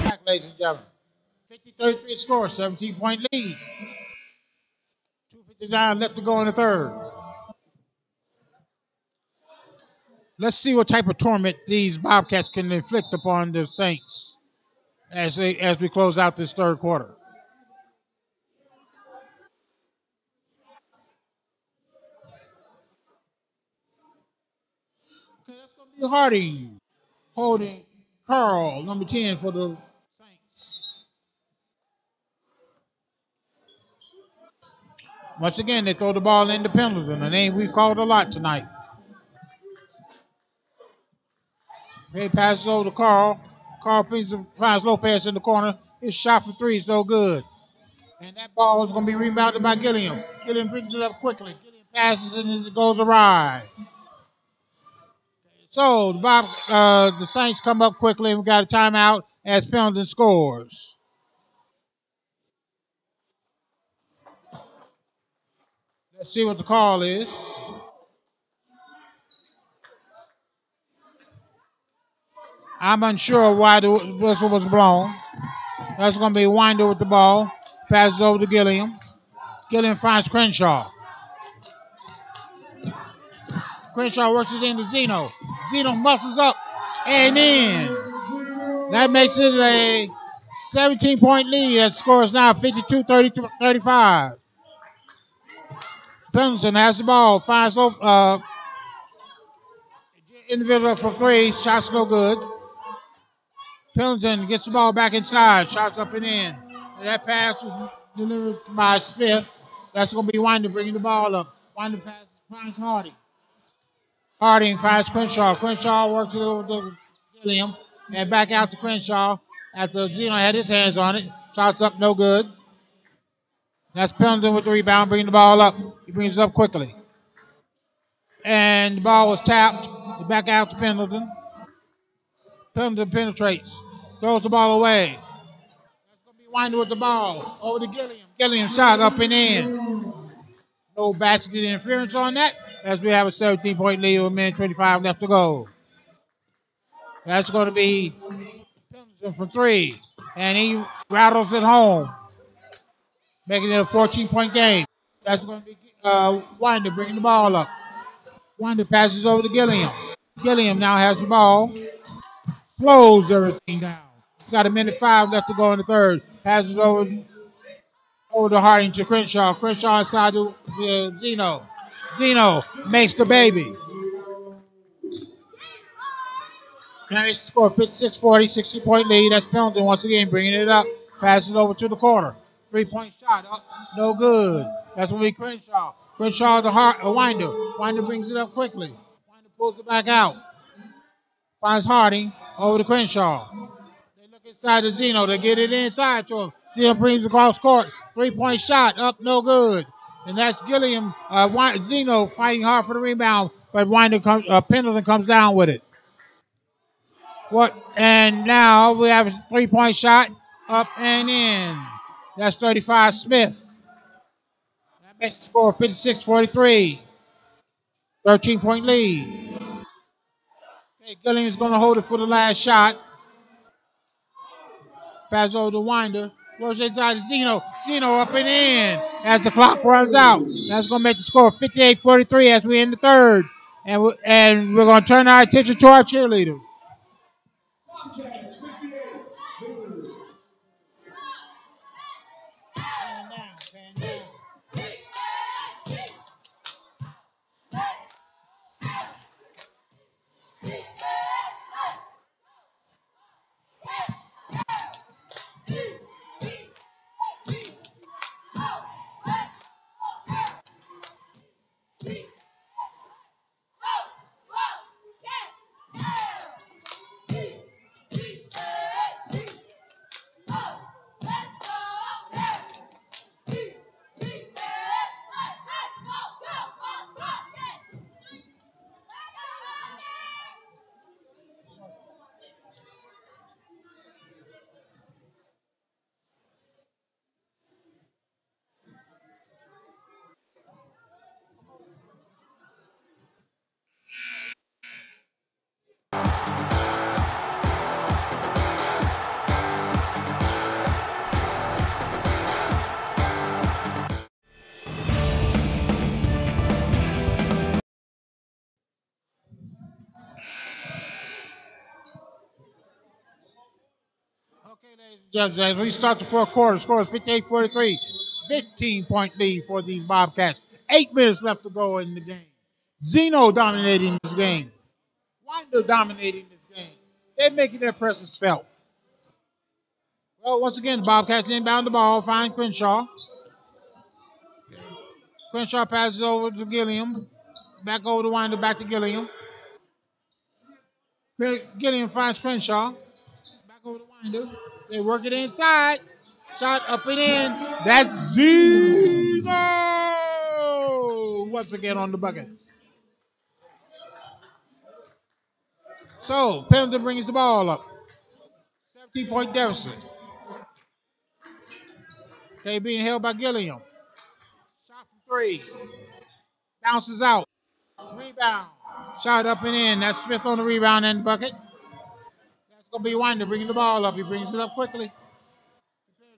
Back, ladies and gentlemen. 50-33 score, 17-point lead. 2:59 left to go in the third. Let's see what type of torment these Bobcats can inflict upon the Saints as we close out this third quarter. Okay, that's going to be Harding holding Carl, number 10 for the Saints. Once again, they throw the ball into Pendleton, a name we've called a lot tonight. They pass it over to Carl. Carl finds Lopez in the corner. His shot for three is no good. And that ball is going to be rebounded by Gilliam. Gilliam brings it up quickly. Gilliam passes and it goes awry. So the Saints come up quickly and we got a timeout as Pendleton scores. Let's see what the call is. I'm unsure why the whistle was blown. That's going to be Winder with the ball. Passes over to Gilliam. Gilliam finds Crenshaw. Crenshaw works it into Zeno. Zeno muscles up and in. That makes it a 17-point lead. That score is now 52-35. Pendleton has the ball. Finds individual for three. Shots no good. Pendleton gets the ball back inside. Shots up and in. And that pass was delivered by Smith. That's going to be Winder bringing the ball up. Winder finds Harding. Harding finds Crenshaw. Crenshaw works it over to Gilliam. And back out to Crenshaw after Zeno had his hands on it. Shots up, no good. That's Pendleton with the rebound, bringing the ball up. He brings it up quickly. And the ball was tapped. Back out to Pendleton. Pendleton penetrates. Throws the ball away. That's going to be Winder with the ball. Over to Gilliam. Gilliam shot up and in. No basket interference on that as we have a 17-point lead with a minute 25 left to go. That's going to be Pendleton from three. And he rattles it home, making it a 14-point game. That's going to be Winder bringing the ball up. Winder passes over to Gilliam. Gilliam now has the ball. Slows everything down. He's got a minute 5 left to go in the third. Passes over to Harding to Crenshaw. Crenshaw inside to Zeno. Zeno makes the baby. Now it's score 56-40, 60-point lead. That's Pendleton once again bringing it up. Passes over to the corner. 3-point shot up. No good. That's going to be Crenshaw. Crenshaw to Winder. Winder brings it up quickly. Winder pulls it back out. Finds Harding over to Crenshaw. They look inside to Zeno. They get it inside to him. Zeno brings it across court. 3-point shot up. No good. And that's Gilliam. Zeno fighting hard for the rebound. But Pendleton comes down with it. And now we have a 3-point shot up and in. That's 35 Smith. That makes the score 56-43. 13-point lead. Okay, Gilliam is going to hold it for the last shot. Pass over to Winder. Works inside to Zeno. Zeno up and in as the clock runs out. That's going to make the score 58-43 as we end the third. And we're going to turn our attention to our cheerleader. Okay, ladies and gentlemen, as we start the fourth quarter, score is 58-43. 15-point lead for these Bobcats. 8 minutes left to go in the game. Zeno dominating this game. Winder dominating this game. They're making their presence felt. Well, once again, the Bobcats inbound the ball, find Crenshaw. Crenshaw passes over to Gilliam. Back over to Winder, back to Gilliam. Gilliam finds Crenshaw. Back over to Winder. They work it inside. Shot up and in. That's Zeno! Once again on the bucket. So, Pendleton brings the ball up. 17-point deficit. Okay, being held by Gilliam. Shot from 3. Bounces out. Rebound. Shot up and in. That's Smith on the rebound and bucket. That's going to be Winder bringing the ball up. He brings it up quickly. The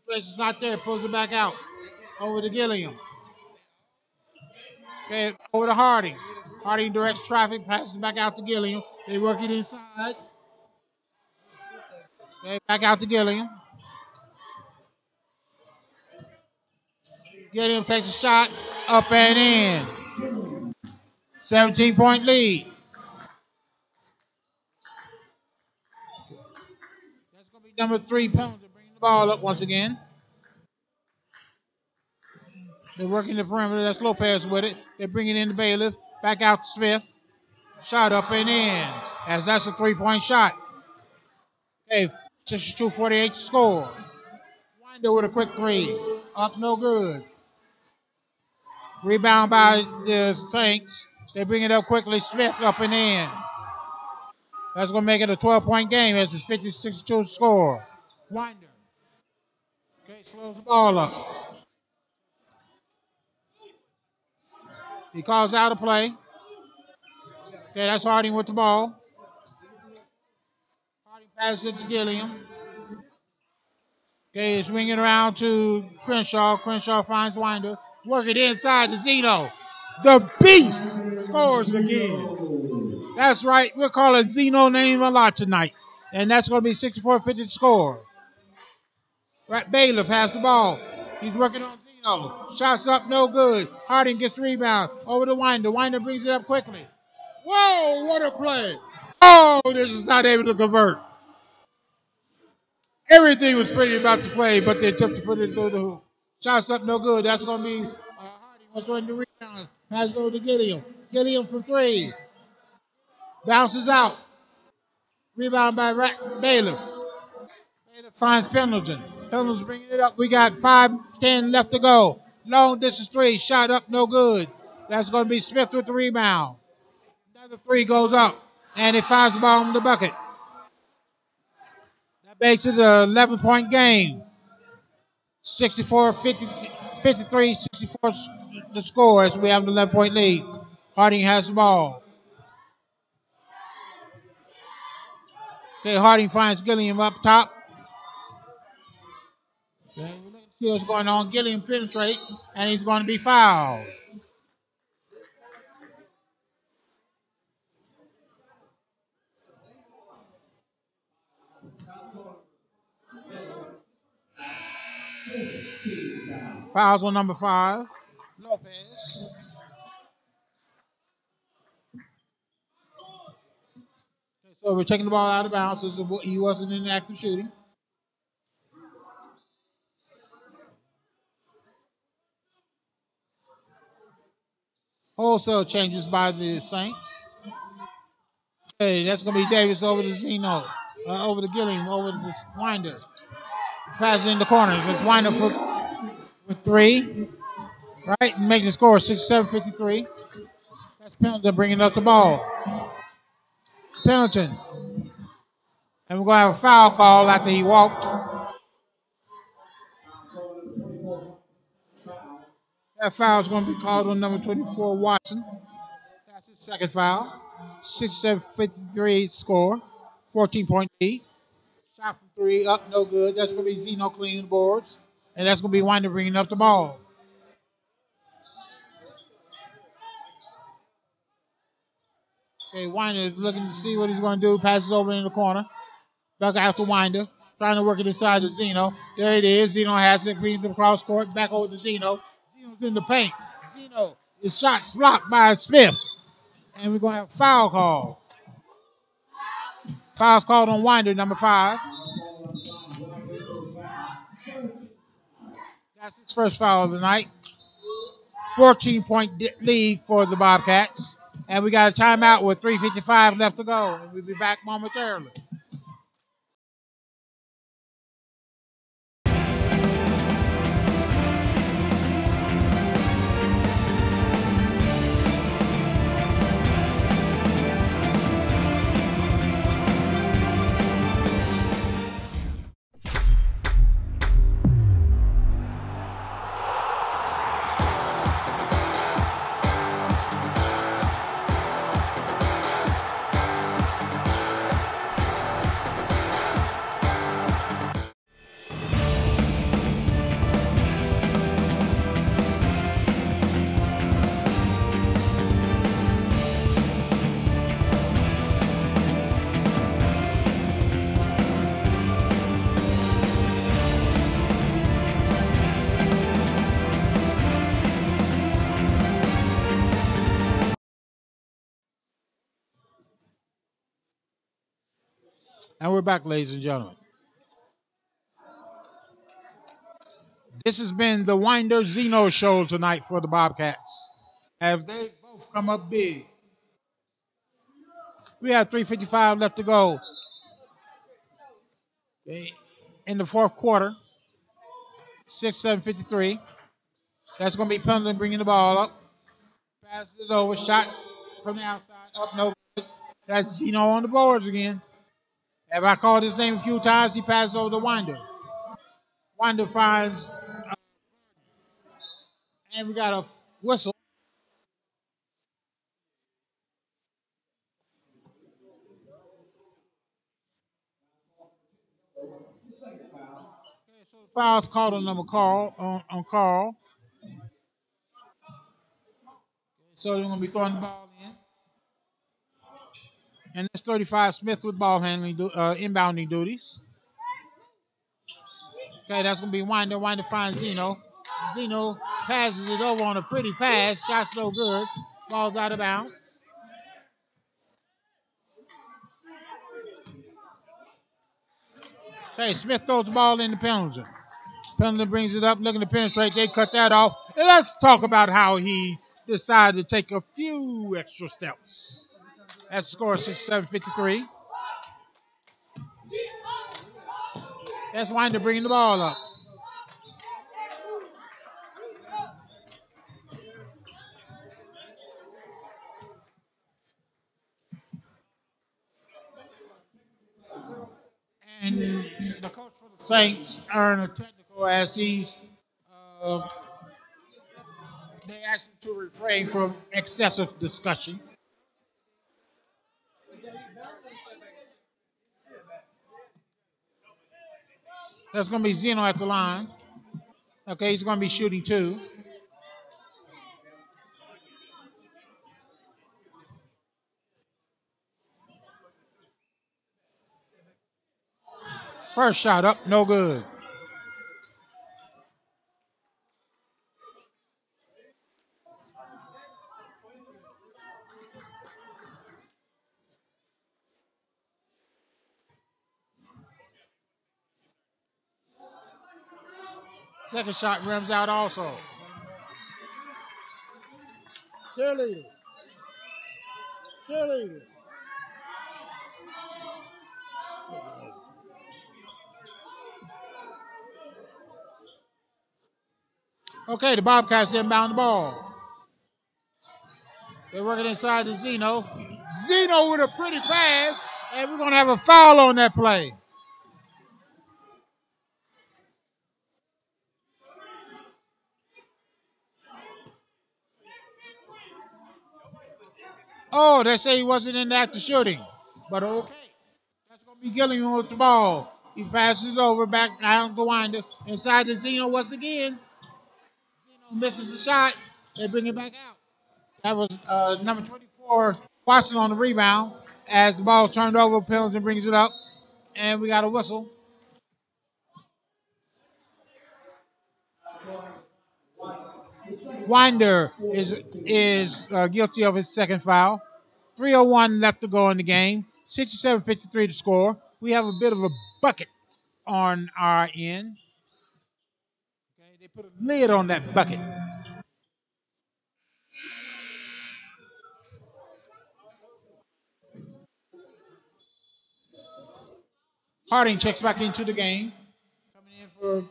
penetration's not there. Pulls it back out. Over to Gilliam. Okay, over to Harding. Harding directs traffic, passes back out to Gilliam. They work it inside. Okay, back out to Gilliam. Gilliam takes a shot. Up and in. 17-point lead. That's going to be number 3, Pendleton, bringing the ball up once again. They're working the perimeter. That's Lopez with it. They're bringing in the Bailiff. Back out to Smith. Shot up and in. As that's a 3-point shot. Okay, 62-48 score. Winder with a quick 3. Up, no good. Rebound by the Saints. They bring it up quickly. Smith up and in. That's going to make it a 12-point game as it's 50-62 score. Winder. Okay, slows the ball up. He calls out a play. Okay, that's Harding with the ball. Harding passes it to Gilliam. Okay, it's swinging around to Crenshaw. Crenshaw finds Winder. Work it inside to Zeno. The Beast scores again. That's right. We're calling Zeno name a lot tonight. And that's going to be 64-50 score. Right, Bailiff has the ball. He's working on Zeno. Shots up, no good. Harding gets the rebound. Over to Winder. Winder brings it up quickly. Whoa, what a play. Oh, this is not able to convert. Everything was pretty about the play, but they took to put it through the hoop. Shots up, no good. That's going to be Harding was running the rebound. Passes over to Gilliam. Gilliam from 3. Bounces out. Rebound by Bailiff. Bailiff finds Pendleton. Pendleton's bringing it up. We got 5:10 left to go. Long distance 3. Shot up, no good. That's going to be Smith with the rebound. Another 3 goes up. And he finds the ball in the bucket. That makes it an 11-point game. 53-64 the score as we have an 11-point lead. Harding has the ball. Okay, Harding finds Gilliam up top. Okay. See what's going on. Gilliam penetrates, and he's going to be fouled. Fouls on number 5, Lopez. So we're taking the ball out of bounds. He wasn't in active shooting. Wholesale changes by the Saints. Hey, that's going to be Davis over to Zeno. Over to Gilliam, over to the Winder. Pass in the corner. Let's Winder with 3. Right? Making the score 67-53. That's Pendleton bringing up the ball. Pendleton. And we're going to have a foul call after he walked. That foul is going to be called on number 24, Watson. That's his second foul. 67-53 score. 14-point lead. Shot from 3 up, no good. That's going to be Zeno cleaning the boards. And that's going to be Winder bringing up the ball. Okay, Winder is looking to see what he's going to do. Passes over in the corner. Back out to Winder. Trying to work it inside to Zeno. There it is. Zeno has it. Brings it across court. Back over to Zeno. Zeno's in the paint. Zeno, his shot's blocked by Smith. And we're going to have a foul call. Foul's called on Winder, number 5. That's his first foul of the night. 14-point lead for the Bobcats. And we got a timeout with 3:55 left to go. And we'll be back momentarily. And we're back, ladies and gentlemen. This has been the Winder Zeno show tonight for the Bobcats. Have they both come up big? We have 3:55 left to go. In the fourth quarter. 67-53. That's going to be Pendleton bringing the ball up. Passes it over. Shot from the outside. Up, no good. That's Zeno on the boards again. Have I called his name a few times? He passes over to Winder. Winder finds, and we got a whistle. Okay, so the foul's called on number Carl. On Carl. So they're going to be throwing the ball in. And that's 35 Smith with ball handling, inbounding duties. Okay, that's going to be Winder. Winder finds Zeno. Zeno passes it over on a pretty pass. Shot's no good. Ball's out of bounds. Okay, Smith throws the ball in the Pendleton. Pendleton brings it up, looking to penetrate. They cut that off. And let's talk about how he decided to take a few extra steps. That's the score, 67-53. That's Winder bringing the ball up. And the coach for the Saints earned a technical as he's they asked him to refrain from excessive discussion. That's going to be Zeno at the line. Okay, he's going to be shooting 2. First shot up, no good. Second shot rims out also. Cheerleader. Cheerleader. Okay, the Bobcats inbound the ball. They're working inside the Zeno. Zeno with a pretty pass, and we're going to have a foul on that play. Oh, they say he wasn't in the act of shooting. But okay. That's going to be Gilliam with the ball. He passes over back down to Winder. Inside the Zeno once again. Zeno misses the shot. They bring it back out. That was number 24, Watson on the rebound. As the ball turned over, Pendleton brings it up. And we got a whistle. Winder is guilty of his second foul. 3:01 left to go in the game. 67-53 to score. We have a bit of a bucket on our end. Okay, they put a lid on that bucket. Harding checks back into the game. Coming in for him.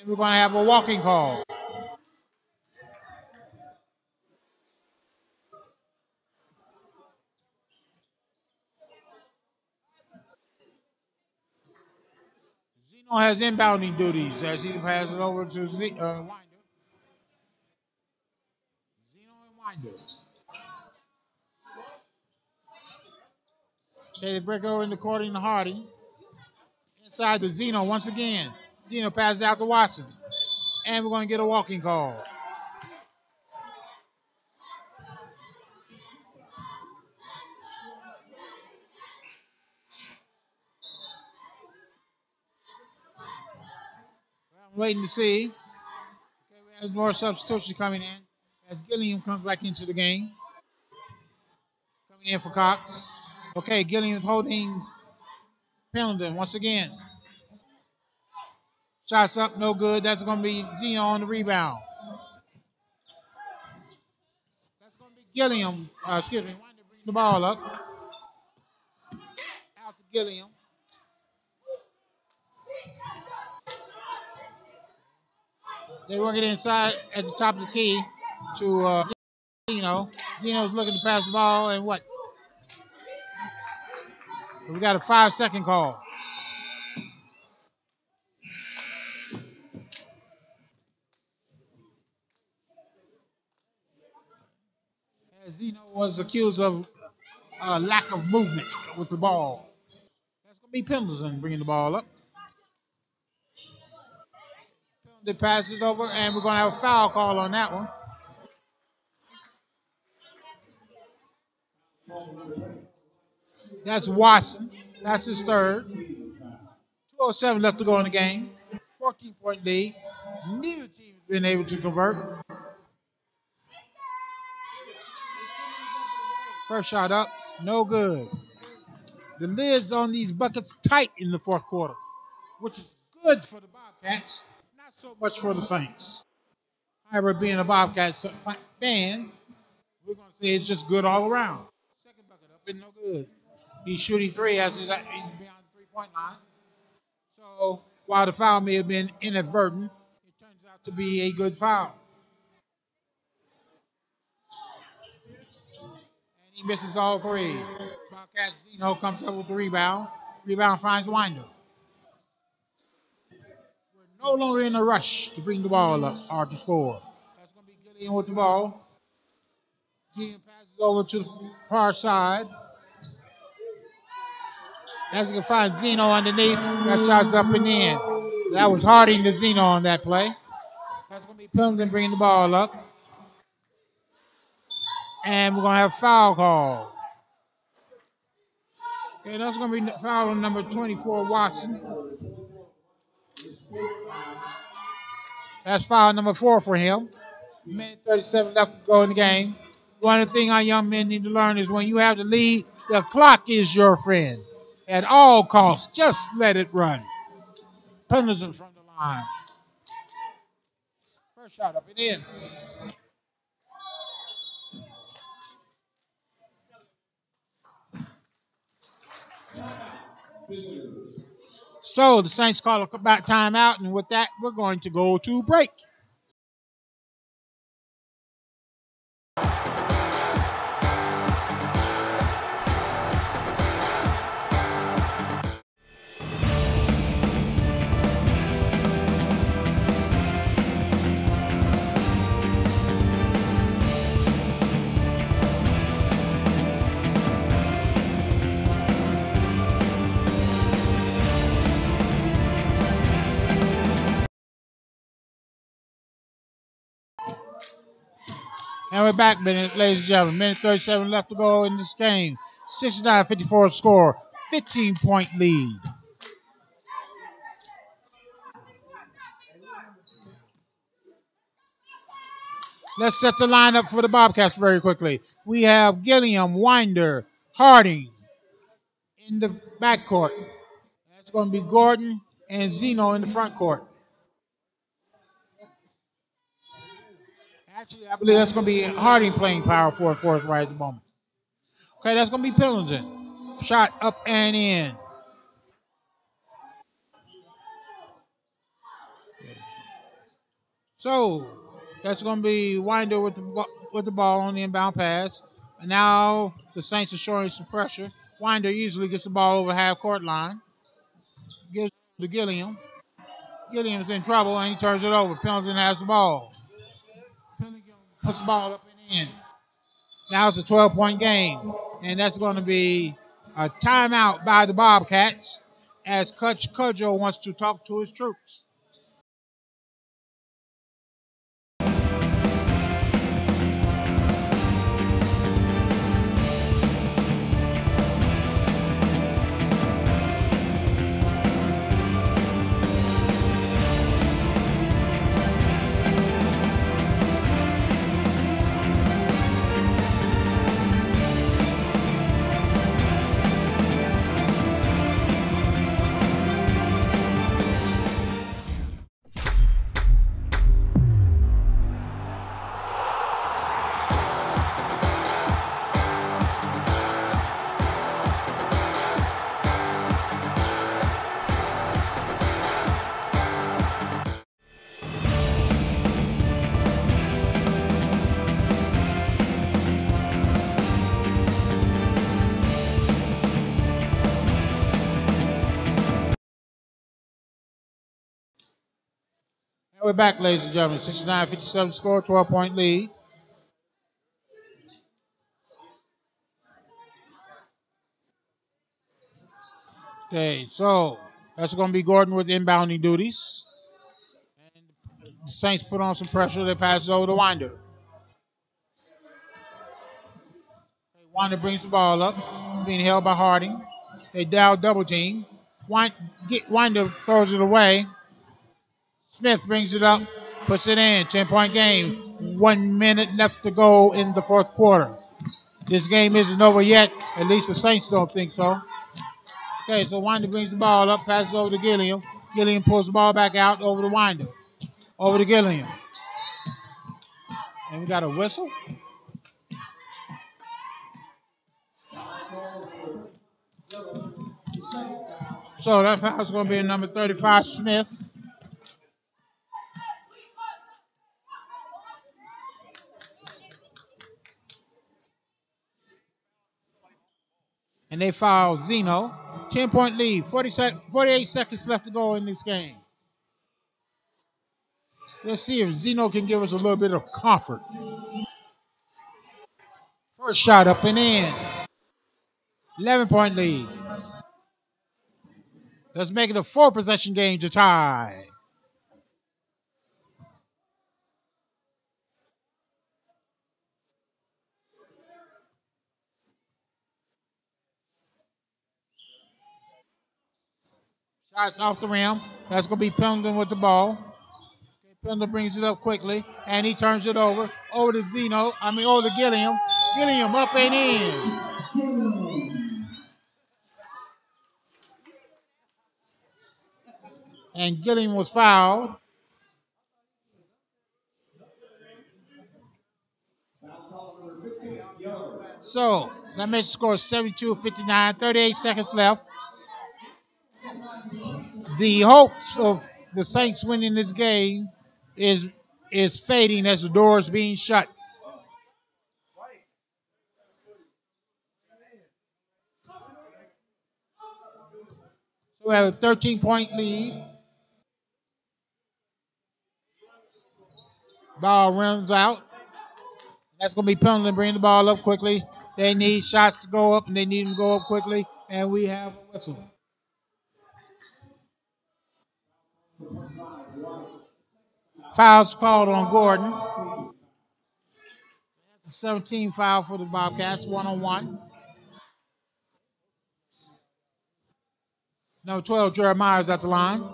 And we're going to have a walking call. Zeno has inbounding duties as he passes it over to Winder. Zeno and Winder. Okay, they break it over in the court into Harding. Inside to Zeno once again. Zeno passes out to Watson. And we're going to get a walking call. Well, I'm waiting to see. Okay, we have more substitutions coming in as Gilliam comes back into the game. Coming in for Cox. Okay, Gilliam's holding Pendleton once again. Shots up, no good. That's going to be Zeno on the rebound. That's going to be Gilliam. Winder bring the ball up. Out to Gilliam. They work it inside at the top of the key to Zeno. Zeno's looking to pass the ball, and what? We got a 5-second call. Zeno was accused of lack of movement with the ball. That's going to be Pendleton bringing the ball up. Pendleton passes over, and we're going to have a foul call on that one. That's Watson. That's his third. 2:07 left to go in the game. 14-point lead. Neither team has been able to convert. First shot up, no good. The lids on these buckets tight in the fourth quarter, which is good for the Bobcats, not so much for the Saints. However, being a Bobcats fan, we're going to say it's just good all around. Second bucket up is no good. He's shooting 3 as he's beyond the 3-point line. So while the foul may have been inadvertent, it turns out to be a good foul. He misses all 3. Bobcat Zeno comes up with the rebound. Rebound finds Winder. We're no longer in a rush to bring the ball up or to score. That's going to be Gilliam with the ball. Gilliam passes over to the far side. As you can find Zeno underneath. That shot's up and in. That was Harding to Zeno on that play. That's going to be Pendleton bringing the ball up. And we're going to have foul call. Okay, that's going to be foul on number 24, Watson. That's foul number 4 for him. Minute 37 left to go in the game. One of the things our young men need to learn is when you have the lead, the clock is your friend. At all costs, just let it run. Pendleton from the line. First shot up and in. So the Saints call a timeout, and with that, we're going to go to break. And we're back, ladies and gentlemen. Minute 37 left to go in this game. 69-54 score. 15-point lead. Let's set the lineup for the Bobcats very quickly. We have Gilliam, Winder, Harding in the backcourt. That's going to be Gordon and Zeno in the front court. Actually, I believe that's going to be Harding playing power forward for us right at the moment. Okay, that's going to be Pendleton. Shot up and in. So that's going to be Winder with the ball on the inbound pass. And now the Saints are showing some pressure. Winder easily gets the ball over half court line. Gives it to Gilliam. Gilliam's in trouble and he turns it over. Pendleton has the ball. Pendleton puts the ball up and in. Now it's a 12-point game. And that's going to be a timeout by the Bobcats as Coach Cudjoe wants to talk to his troops. We're back, ladies and gentlemen. 69-57 score, 12-point lead. Okay, so that's going to be Gordon with inbounding duties. And the Saints put on some pressure. They pass it over to Winder. Winder brings the ball up, being held by Harding. They dial double team. Winder throws it away. Smith brings it up, puts it in. 10-point game. 1 minute left to go in the fourth quarter. This game isn't over yet. At least the Saints don't think so. Okay, so Winder brings the ball up, passes over to Gilliam. Gilliam pulls the ball back out over to Winder. Over to Gilliam. And we got a whistle. So that foul's going to be number 35, Smith. And they foul Zeno. 10-point lead. 48 seconds left to go in this game. Let's see if Zeno can give us a little bit of comfort. First shot up and in. 11-point lead. Let's make it a 4-possession game to tie. Shots off the rim. That's going to be Pendleton with the ball. Pendleton brings it up quickly, and he turns it over to over to Gilliam. Gilliam up and in. And Gilliam was fouled. So that makes the score 72-59, 38 seconds left. The hopes of the Saints winning this game is fading as the door is being shut. So we have a 13-point lead. Ball runs out. That's going to be Pendleton bringing the ball up quickly. They need shots to go up, and they need them to go up quickly. And we have a whistle. Fouls called on Gordon. That's a 17 foul for the Bobcats, 1-on-1. Number 12, Jeremiah's at the line.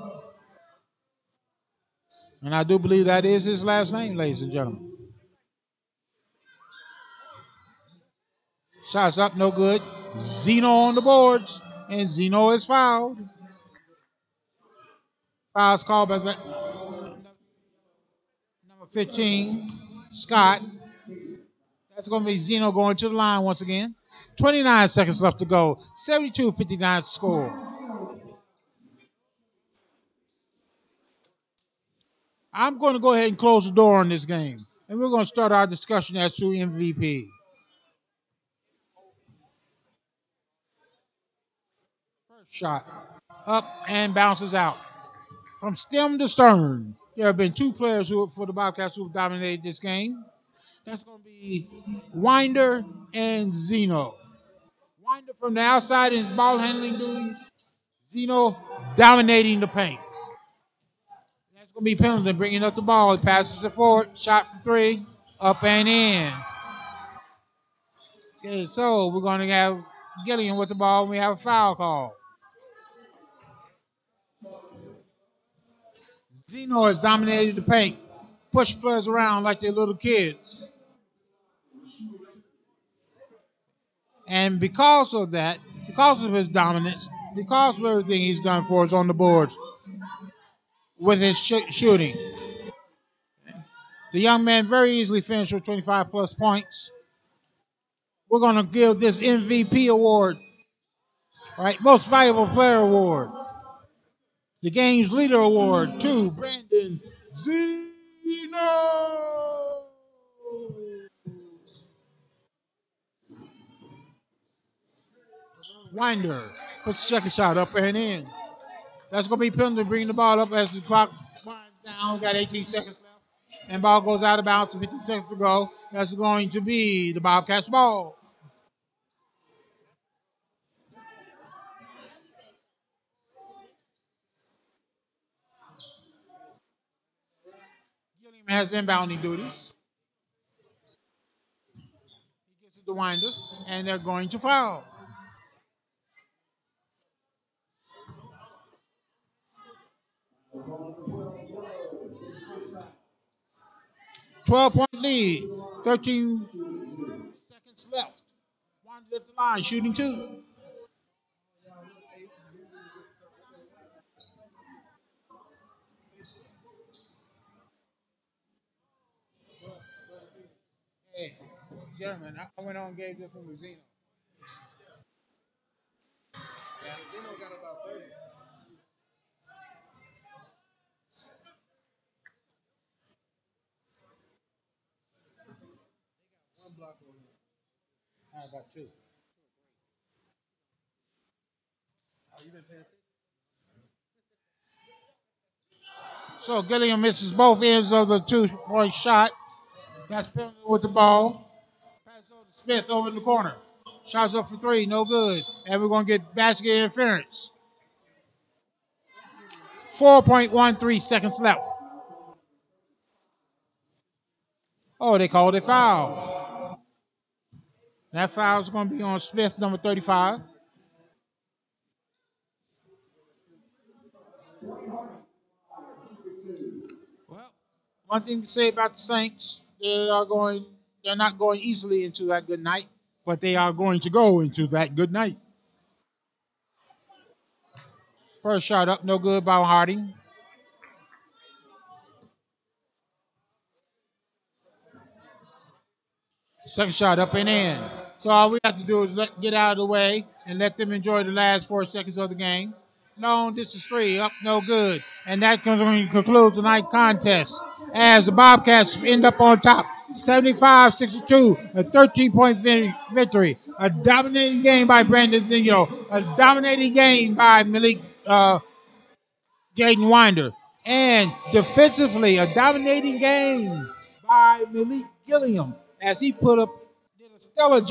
And I do believe that is his last name, ladies and gentlemen. Shots up, no good. Zeno on the boards, and Zeno is fouled. Fouls called by number 15, Scott. That's going to be Zeno going to the line once again. 29 seconds left to go. 72-59 score. I'm going to go ahead and close the door on this game, and we're going to start our discussion as to MVP. First shot, up and bounces out. From stem to stern, there have been two players for the Bobcats who have dominated this game. That's going to be Winder and Zeno. Winder from the outside in his ball handling duties. Zeno dominating the paint. That's going to be Pendleton bringing up the ball. He passes it forward. Shot for three. Up and in. Okay, so we're going to have Gilliam with the ball. We have a foul call. Zeno has dominated the paint. Push players around like they're little kids. And because of that, because of his dominance, because of everything he's done for us on the boards with his shooting, the young man very easily finished with 25-plus points. We're going to give this MVP award, all right, Most Valuable Player award, the Game's Leader award to Brandon Zeno. Winder puts the second shot up and in. That's going to be Pendleton bringing the ball up as the clock winds down. Got 18 seconds left. And ball goes out of bounds with 15 seconds to go. That's going to be the Bobcats ball. Gilliam has inbounding duties. He gets it to Winder, and they're going to foul. 12-point lead. 13 seconds left. Winder at the line, shooting two. Hey, gentlemen, I went on and gave this one to Zeno. Yeah, Zeno got about 30. One block over here. How about two? Oh, you been paying attention? So Gilliam misses both ends of the 2-point shot. That's Pendleton with the ball. Pass over to Smith over in the corner. Shots up for three, no good. And we're going to get basket interference. 4.13 seconds left. Oh, they called it foul. That foul is going to be on Smith, number 35. Well, one thing to say about the Saints, they're not going easily into that good night, but they are going to go into that good night. First shot up, no good by Harding. Second shot up and in. So all we have to do is get out of the way and let them enjoy the last 4 seconds of the game. Long distance three, up, no good. And that concludes tonight's contest as the Bobcats end up on top, 75-62, a 13-point victory. A dominating game by Brandon Zingo, a dominating game by Malik Jaden Winder, and defensively, a dominating game by Malik Gilliam as he did a stellar job.